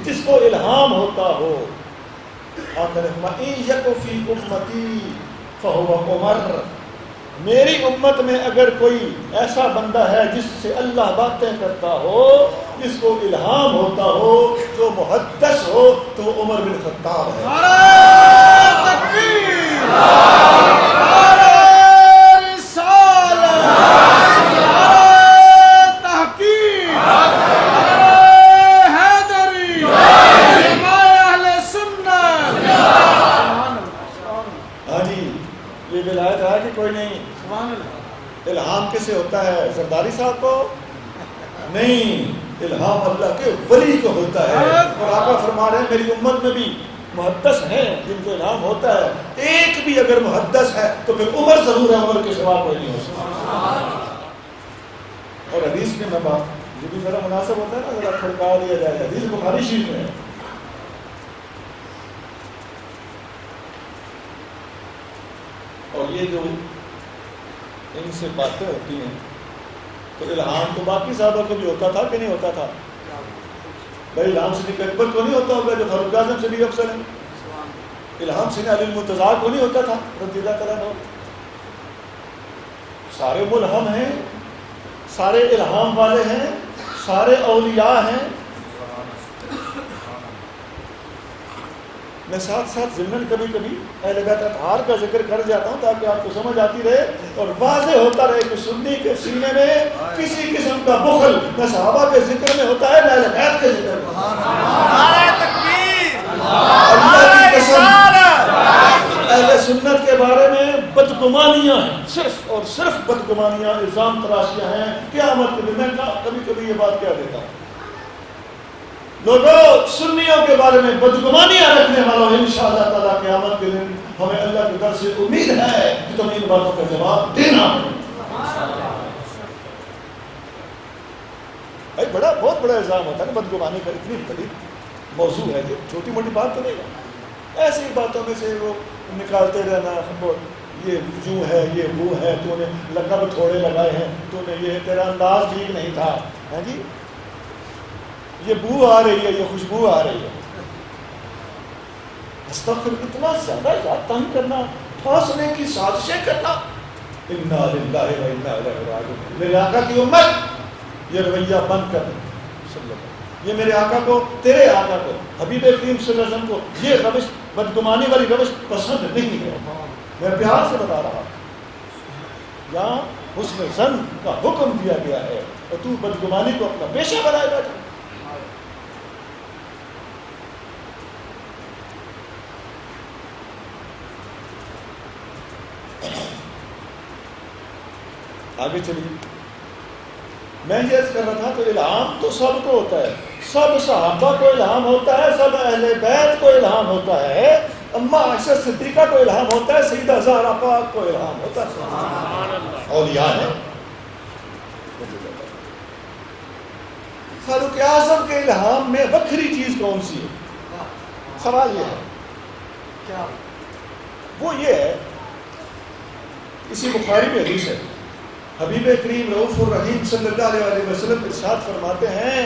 جس کو الہام ہوتا ہو۔ آخر مَإِن يَكُ فِي أُمَّتِي فَهُوَ عُمَرٌ، میری امت میں اگر کوئی ایسا بندہ ہے جس سے اللہ باتیں کرتا ہو، جس کو الہام ہوتا ہو، جو محدث ہو، تو وہ عمر بن خطاب ہے۔
نعرہ تکبیر، نعرہ رسالت، نعرہ تحقیق، نعرہ حیدری، حمایہ اہل سنت۔
ہاں جی، یہ ولایت ہے کہ کوئی نہیں؟ الہام کسے ہوتا ہے؟ زرداری صاحب کو نہیں، الہام اللہ کے ولی کو ہوتا ہے۔ اور آقا فرما رہے ہیں میری امت میں بھی محدث ہیں جن کو الہام ہوتا ہے، ایک بھی اگر محدث ہے تو پھر عمر ضرور ہے، عمر کے سوا کوئی نہیں ہو سکتا۔ اور حدیث میں بات یہ بھی ذرا مناسب ہوتا ہے نا، ذرا کھڑکا دیا جائے، حدیث بخاری شریف میں ہے، اور یہ جو ان سے باتیں ہوتی ہیں تو الہام تو باقی صحابہ کو بھی ہوتا تھا کہ نہیں ہوتا تھا؟ بھائی الہام صدیق اکبر کو نہیں ہوتا ہوگا جو فاروق اعظم سے بھی افضل ہے؟ الہام سیدنا علی المرتضیٰ کو نہیں ہوتا تھا رضی اللہ تعالیٰ عنہ؟ سارے ملہم ہیں، سارے الہام والے ہیں، سارے اولیاء ہیں۔ میں ساتھ ساتھ ضمن کبھی کبھی اہل بیت اطہار کا ذکر کر جاتا ہوں تاکہ آپ کو سمجھ آتی رہے اور واضح ہوتا رہے کہ سنی کے سینے میں کسی قسم کا بخل نہ صحابہ کے ذکر میں ہوتا ہے نہ اہل بیت کے ذکر میں.
نعرہ تکبیر،
اللہ کی قسم اہل سنت کے بارے میں بدگمانیاں ہیں، صرف اور صرف بدگمانیاں، الزام تراشیاں ہیں. قیامت کے دن میں کبھی کبھی یہ بات کہہ دیتا ہوں، لوگوں سنیوں کے بارے میں بدگمانیاں رکھنے والوں انشاءاللہ تعالیٰ قیامت کے دن ہمیں اللہ کے در سے امید ہے کہ تم ان باتوں کا جواب دینا. بہت بڑا الزام ہوتا ہے نا بدگمانی کا، اتنی بڑی موضوع ہے کہ چھوٹی موٹی بات تو نہیں ہے. ایسی باتوں میں سے وہ نکالتے رہنا، یہ یوں ہے یہ وہ ہے، تو نے لقب تھوڑے لگائے ہیں، تو نے یہ تیرا انداز ٹھیک نہیں تھا، ہاں جی یہ بو آ رہی ہے، یہ خوشبو آ رہی ہے. استغفر، اتنا زیادہ یاد تنگ کرنا، پھانسنے کی سازشیں کرنا. انا للہ و انا الیہ راجعون. میرے آقا کی امت یہ رویہ بند کر، یہ میرے آقا کو، تیرے آقا کو، حبیب کریم صلی اللہ علیہ وسلم کو یہ روش، بدگمانی والی روش پسند نہیں ہے. میں پیار سے بتا رہا ہوں، یہاں حسن ظن کا حکم دیا گیا ہے اور تو بدگمانی کو اپنا پیشہ بنائے بیٹھا. آگے چلیے، میں یہ عرض کر رہا تھا تو الہام تو سب کو ہوتا ہے، سب صحابہ کو الہام ہوتا ہے، سب اہل بیت کو الہام ہوتا ہے، اما عائشہ صدیقہ کو الہام ہوتا ہے، سیدہ زہرا پاک کو الہام ہوتا ہے، اولیاء ہے. فاروق اعظم کے الہام میں وکری چیز کون سی ہے؟ سوال یہ ہے، وہ یہ ہے، اسی بخاری میں حدیث ہے، حبیب کریم رؤوف الرحیم صلی اللہ علیہ وسلم ارشاد فرماتے ہیں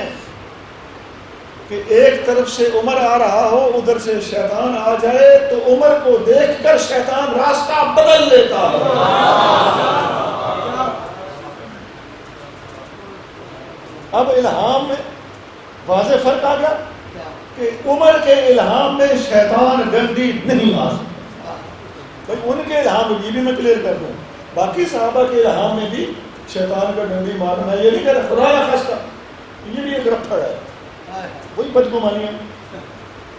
کہ ایک طرف سے عمر آ رہا ہو، ادھر سے شیطان آ جائے تو عمر کو دیکھ کر شیطان راستہ بدل لیتا ہے. اب الہام میں واضح فرق آ گیا کہ عمر کے الہام میں شیطان گندی نہیں آ سکتا. بھائی ان کے الہام میں بھی میں کلیئر کر دوں، باقی صحابہ کے الہام میں بھی شیطان کا ڈنڈی مارنا، یہ نہیں کہہ رہا خدا نہ خاصہ، یہ بھی ایک رفتہ ہے، وہی بدگمانی ہے.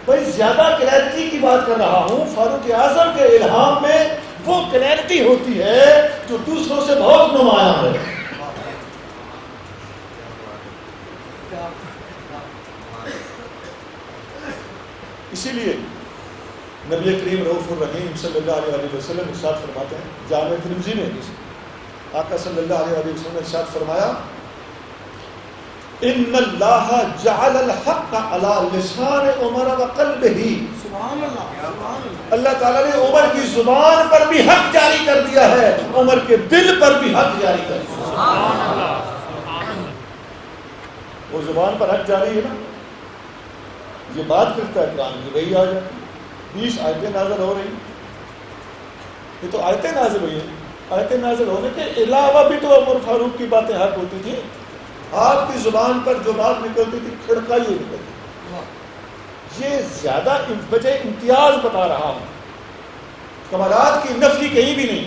بھائی زیادہ کلیئرٹی کی بات کر رہا ہوں، فاروق اعظم کے الہام میں وہ کلیئرٹی ہوتی ہے جو دوسروں سے بہت نمایاں ہے. اسی لیے نبی کریم رؤوف الرحیم صلی اللہ علیہ وسلم ارشاد فرماتے ہیں، جامع ترمذی میں حدیث، آقا صلی اللہ علیہ وسلم نے ارشاد فرمایا، ان اللہ جعل الحق علی لسان عمر وقلبہ.
سبحان اللہ.
اللہ تعالیٰ نے عمر کی زبان پر بھی حق جاری کر دیا ہے، عمر کے دل پر بھی حق جاری کر دیا. وہ زبان پر حق جاری ہے نا، یہ بات کرتا ہے قرآن کی، وہی آ جائے 20 آیتیں نازل ہو رہی، یہ تو آیتیں نازل ہوئی ہیں. آیتیں نازل ہونے کے علاوہ بھی تو عمر فاروق کی باتیں حق ہوتی تھی. آپ کی زبان پر جو بات نکلتی تھی کھڑکا یہ نکلتی. یہ زیادہ وجہ امتیاز بتا رہا ہوں، کمالات کی نفی کہیں بھی نہیں،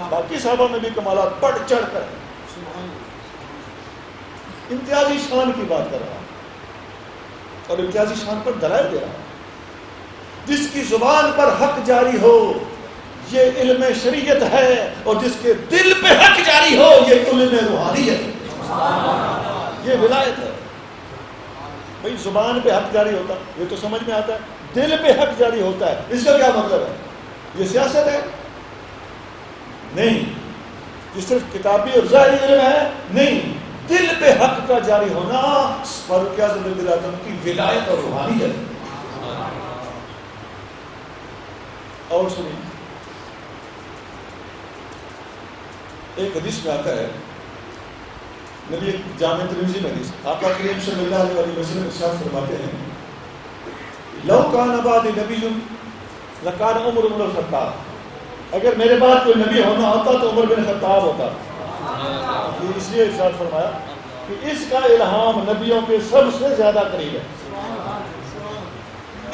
باقی صحابہ میں بھی کمالات بڑھ چڑھ کر امتیازی شان کی بات کر رہا ہوں اور امتیازی شان پر دلائل دے رہا ہوں. جس کی زبان پر حق جاری ہو یہ علم شریعت ہے، اور جس کے دل پہ حق جاری ہو یہ علم روحانیت ہے، یہ ولایت ہے. بھائی زبان پہ حق جاری ہوتا یہ تو سمجھ میں آتا ہے، دل پہ حق جاری ہوتا ہے، اس کا کیا مطلب ہے؟ یہ سیاست ہے؟ نہیں. یہ صرف کتابی اور ظاہری علم ہے؟ نہیں. دل پہ حق کا جاری ہونا فاروق اعظم رضی اللہ عنہ کی ولایت اور روحانیت ہے. اور سنیے، ایک حدیث میں آتا ہے، نبی جامع ترمذی میں حدیث، آقا کریم صلی اللہ علیہ وسلم ارشاد فرماتے ہیں، لو کان بعد نبی لکان عمر بن الخطاب. اگر میرے بعد کوئی نبی ہونا ہوتا تو عمر بن خطاب ہوتا. یہ اس لیے ارشاد فرمایا کہ اس کا الہام نبیوں کے سب سے زیادہ قریب ہے.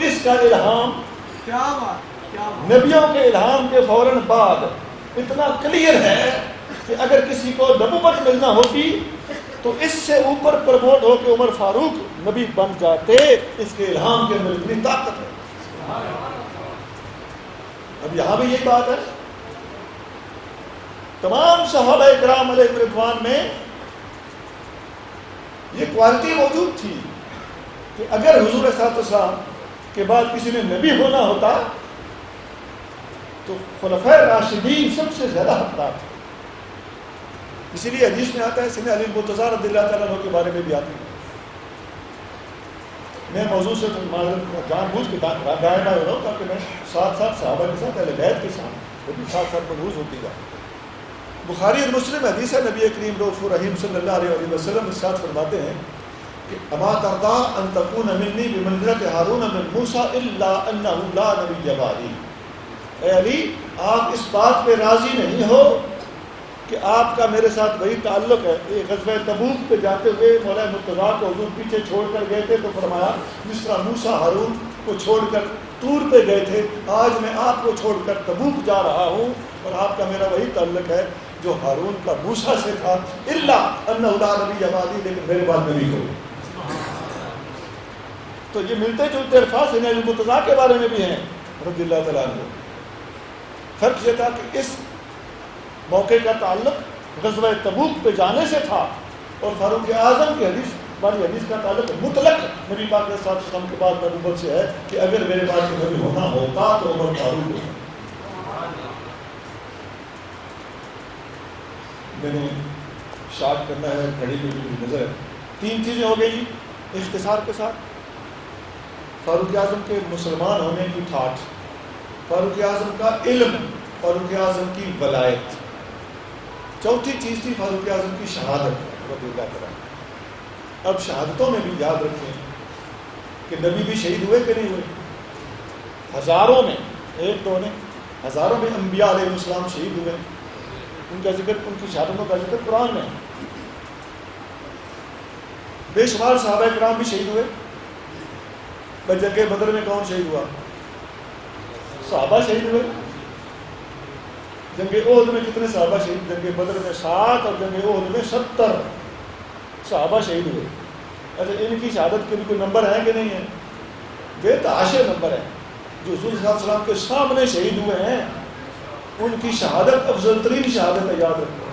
اس کا الہام
کیا بات کیا بات
نبیوں کے الہام کے فوراً بعد اتنا کلیئر ہے کہ اگر کسی کو نبوت ملنا ہوتی تو اس سے اوپر پرموٹ ہو کے عمر فاروق نبی بن جاتے. اس کے الہام کے اندر اتنی طاقت ہے. اب یہاں بھی یہی بات ہے. تمام صحابہ کرام علیہ رضوان میں یہ کوالٹی موجود تھی کہ اگر حضور صلی اللہ علیہ وسلم کے بعد کسی نے نبی ہونا ہوتا تو خلفائے راشدین سب سے زیادہ حقدار تھے. اسی لیے حدیث میں آتا ہے سیدنا علی مرتضیٰ رضی اللہ تعالیٰ عنہ کے بارے میں بھی آتی ہے. میں موضوع سے جان بوجھ کے دائیں بائیں ہو رہا ہوں تاکہ میں ساتھ ساتھ صحابہ کے ساتھ اہل بیت کے ساتھ وہ بھی ساتھ ساتھ ملحوظ ہوتی جائے. بخاری اور مسلم حدیث ہے نبی کریم رؤوف الرحیم صلی اللہ علیہ وسلم ارشاد فرماتے ہیں کہ اما ترضى ان تكون مني بمنزلة هارون من موسى الا انه لا نبي بعدي. اے علی آپ اس بات پہ راضی نہیں ہو کہ آپ کا میرے ساتھ وہی تعلق ہے. غزوہ تبوک پہ جاتے ہوئے مولا مرتضیٰ کو حضور پیچھے چھوڑ کر گئے تھے تو فرمایا جس طرح موسیٰ ہارون کو چھوڑ کر طور پہ گئے تھے آج میں آپ کو چھوڑ کر تبوک جا رہا ہوں اور آپ کا میرا وہی تعلق ہے جو ہارون کا موسیٰ سے تھا. الا انہ لا نبی بعدی لیکن میرے بعد نبی ہو. تو یہ ملتے جلتے الفاظ سیدنا علی مرتضیٰ کے بارے میں بھی ہیں رضی اللہ تعالیٰ عنہ. فرق یہ تھا کہ اس موقع کا تعلق غزوہ تبوک پہ جانے سے تھا اور فاروق اعظم کی حدیث والی حدیث کا تعلق مطلق نبی پاک علیہ السلام کے بعد نبوت سے ہے کہ اگر میرے بعد نبی ہونا ہوتا تو عمر فاروق ہوتا. میں نے شارٹ کرنا ہے گھڑی میں بھی نظر. 3 چیزیں ہو گئی اختصار کے ساتھ. فاروق اعظم کے مسلمان ہونے کی ٹھاٹ، فاروق اعظم کا علم، فاروق اعظم کی ولایت. چوتھی چیز تھی فاروق اعظم کی شہادت رضی اللہ تعالیٰ. اب شہادتوں میں بھی یاد رکھیں کہ نبی بھی شہید ہوئے کہ نہیں ہوئے؟ ہزاروں میں، ایک دو نے، ہزاروں میں انبیاء علیہ السلام شہید ہوئے. ان کا ذکر، ان کی شہادتوں کا ذکر قرآن میں. بے شمار صحابہ کرام بھی شہید ہوئے. جنگ بدر میں کون شہید ہوا؟ صحابہ شہید ہوئے. جنگ احد میں کتنے صحابہ شہید؟ جنگ بدر میں 7 اور جنگ احد میں 70 صحابہ شہید ہوئے. اچھا ان کی شہادت کے بھی کوئی نمبر ہے کہ نہیں ہے؟ بے تحاشر نمبر ہے. جو حضور صلی اللہ علیہ وسلم کے سامنے شہید ہوئے ہیں ان کی شہادت افضل ترین شہادت ہے، یاد رکھو.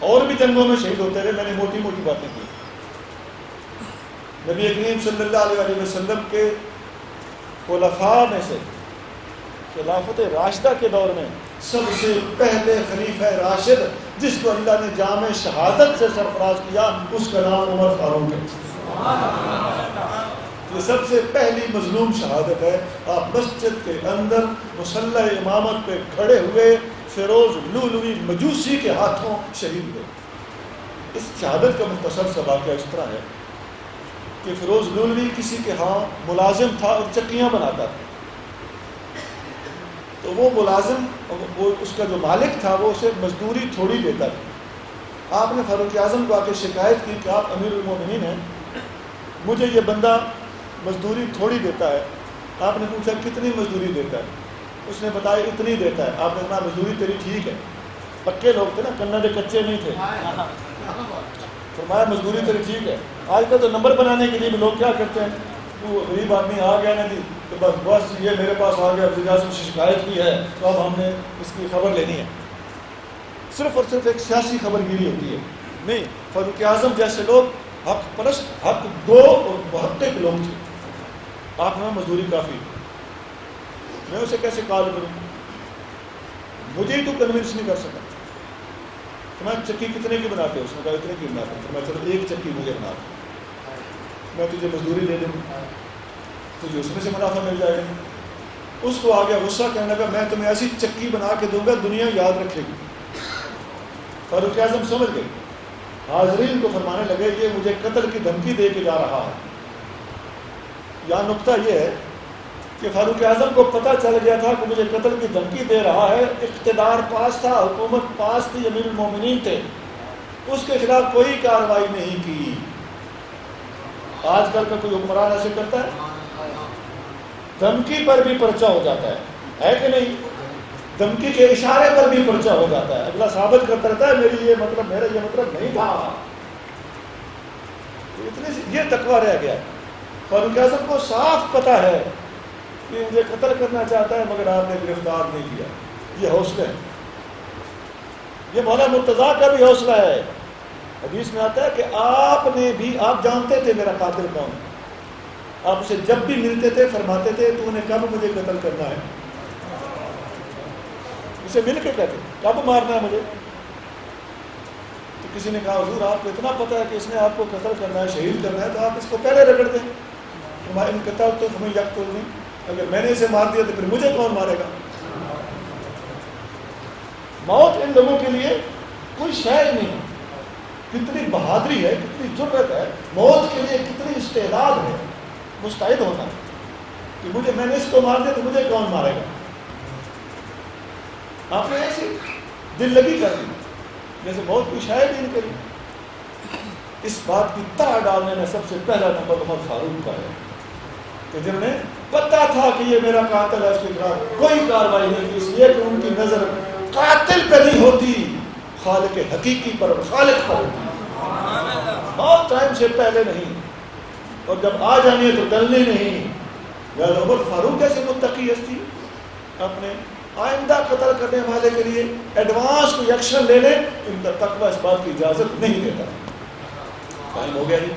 اور بھی جنگوں میں شہید ہوتے رہے. میں نے موٹی موٹی باتیں کی. نبی کریم صلی اللہ علیہ وسلم کے خلفاء میں سے خلافت راشدہ کے دور میں سب سے پہلے خلیفہ راشد جس کو اللہ نے جامع شہادت سے سرفراز کیا اس کا نام عمر فاروق ہے. یہ سب سے پہلی مظلوم شہادت ہے. آپ مسجد کے اندر مصلی امامت پہ کھڑے ہوئے فیروز لؤلؤی مجوسی کے ہاتھوں شہید ہوئے. اس شہادت کا مختصر سا واقعہ اس طرح ہے کہ فیروز لؤلؤی کسی کے ہاں ملازم تھا اور چکیاں بناتا تھا. تو وہ ملازم، وہ اس کا جو مالک تھا وہ اسے مزدوری تھوڑی دیتا تھا. آپ نے فاروق اعظم کو آ کے شکایت کی کہ آپ امیر المومنین ہیں، مجھے یہ بندہ مزدوری تھوڑی دیتا ہے. آپ نے پوچھا کتنی مزدوری دیتا ہے؟ اس نے بتایا اتنی دیتا ہے. آپ نے کہا مزدوری تیری ٹھیک ہے. پکے لوگ تھے نا، کنڈے کچے نہیں تھے. فرمایا مزدوری تیری ٹھیک ہے. آج کل تو نمبر بنانے کے لیے بھی لوگ کیا کرتے ہیں، وہ غریب آدمی آ گیا نا جی تو بس یہ میرے پاس آ گیا، وزیر اعظم سے شکایت کی ہے تو اب ہم نے اس کی خبر لینی ہے. صرف اور صرف ایک سیاسی خبر گیری ہوتی ہے. نہیں، فاروق اعظم جیسے لوگ حق پرست، حق گو اور محقق لوگ تھے. آپ نے مزدوری کافی، میں اسے کیسے کال کروں؟ مجھے ہی تو کنونس نہیں کر سکا. میں چکی کتنے کی بناتے ہو؟ اس نے کہا اتنے کی بناتے ہیں. میں چلو ایک چکی مجھے بنا دوں، میں تجھے مزدوری دے دوں، تجھے اس میں سے منافع مل جائے گا. اس کو آ گیا غصہ، کہنے لگا میں تمہیں ایسی چکی بنا کے دوں گا دنیا یاد رکھے گی. فاروق اعظم سمجھ گئے. حاضرین کو فرمانے لگے یہ مجھے قتل کی دھمکی دے کے جا رہا ہے. یہاں نقطہ یہ ہے کہ فاروق اعظم کو پتہ چل گیا تھا کہ مجھے قتل کی دھمکی دے رہا ہے. اقتدار پاس تھا، حکومت پاس تھی، امیر المومنین تھے. اس کے خلاف کوئی کارروائی نہیں کی. آج کل کا کوئی حکمران ایسے کرتا ہے؟ دھمکی پر بھی پرچہ ہو جاتا ہے کہ نہیں؟ دھمکی کے اشارے پر بھی پرچہ ہو جاتا ہے، اگلا ثابت کرتا رہتا ہے میرا یہ مطلب نہیں تھا۔ یہ تقویٰ رہ گیا۔ فاروق اعظم کو صاف پتہ ہے کہ مجھے قتل کرنا چاہتا ہے مگر آپ نے گرفتار نہیں کیا۔ یہ حوصلہ ہے، یہ مولا مرتضیٰ کا بھی حوصلہ ہے۔ حدیث میں آتا ہے کہ آپ جانتے تھے میرا قاتل کون ہے، آپ اسے جب بھی ملتے تھے فرماتے تھے تو نے کب مجھے قتل کرنا ہے، اسے مل کے کہتے کب مارنا ہے مجھے۔ تو کسی نے کہا حضور آپ کو اتنا پتہ ہے کہ اس نے آپ کو قتل کرنا ہے، شہید کرنا ہے، تو آپ اس کو پہلے رگڑ دیں۔ ہمارے ان قتل تو ہمیں یقتل نہیں، اگر میں نے اسے مار دیا تو پھر مجھے کون مارے گا؟ موت ان لوگوں کے لیے کوئی شے نہیں۔ کتنی بہادری ہے، کتنی جرأت ہے، موت کے لیے کتنی استعداد ہے، مستعد ہونا کہ میں نے اس کو مار دیا تو مجھے کون مارے گا۔ آپ نے ایسی دل لگی کر دی جیسے موت کی شاید ہی نہیں کری۔ اس بات کی تہ ڈالنے میں سب سے پہلا نمبر عمر فاروق کا ہے کہ جنہوں نے پتا تھا کہ یہ میرا قاتل ہے، اس کے خلاف کوئی کارروائی نہیں کی، اس لیے کہ ان کی نظر قاتل پہ نہیں ہوتی، خالق حقیقی پر، خالق پر ہوتی۔ بہت ٹائم سے پہلے نہیں، اور جب آ جانی ہے تو ٹلنی نہیں۔ لہذا عمر فاروق جیسے متقی ہستی اپنے آئندہ قتل کرنے والے کے لیے ایڈوانس کوئی ایکشن لے لیں، ان کا تقویٰ اس بات کی اجازت نہیں دیتا۔ ٹائم ہو گیا ہی،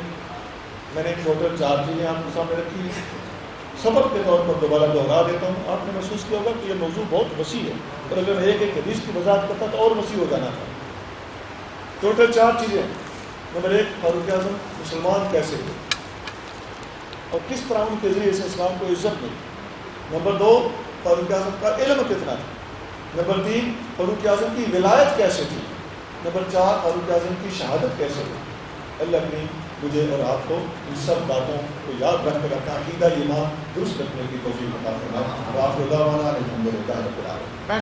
میں نے ٹوٹل 4 چیزیں آپ کے سامنے رکھی ہیں، سبق کے طور پر دوبارہ دہرا دیتا ہوں۔ آپ نے محسوس کیا ہوگا کہ یہ موضوع بہت وسیع ہے، اور اگر میں ایک حدیث کی وضاحت کرتا تو اور وسیع ہو جانا تھا۔ ٹوٹل 4 چیزیں۔ نمبر 1، فاروق اعظم مسلمان کیسے ہوئے اور کس طرح ان کے ذریعے سے اسلام کو عزت ملی۔ نمبر 2، فاروق اعظم کا علم کتنا تھا۔ نمبر 3، فاروق اعظم کی ولایت کیسے تھی۔ نمبر 4، فاروق اعظم کی شہادت کیسے ہوئی۔ اللہ کریم مجھے اور آپ کو ان سب باتوں کو یاد رکھ کر اپنا عقیدہ ایمان درست رکھنے کی توفیق عطا فرمائے۔ وآخر دعوانا الحمدللہ رب العالمین۔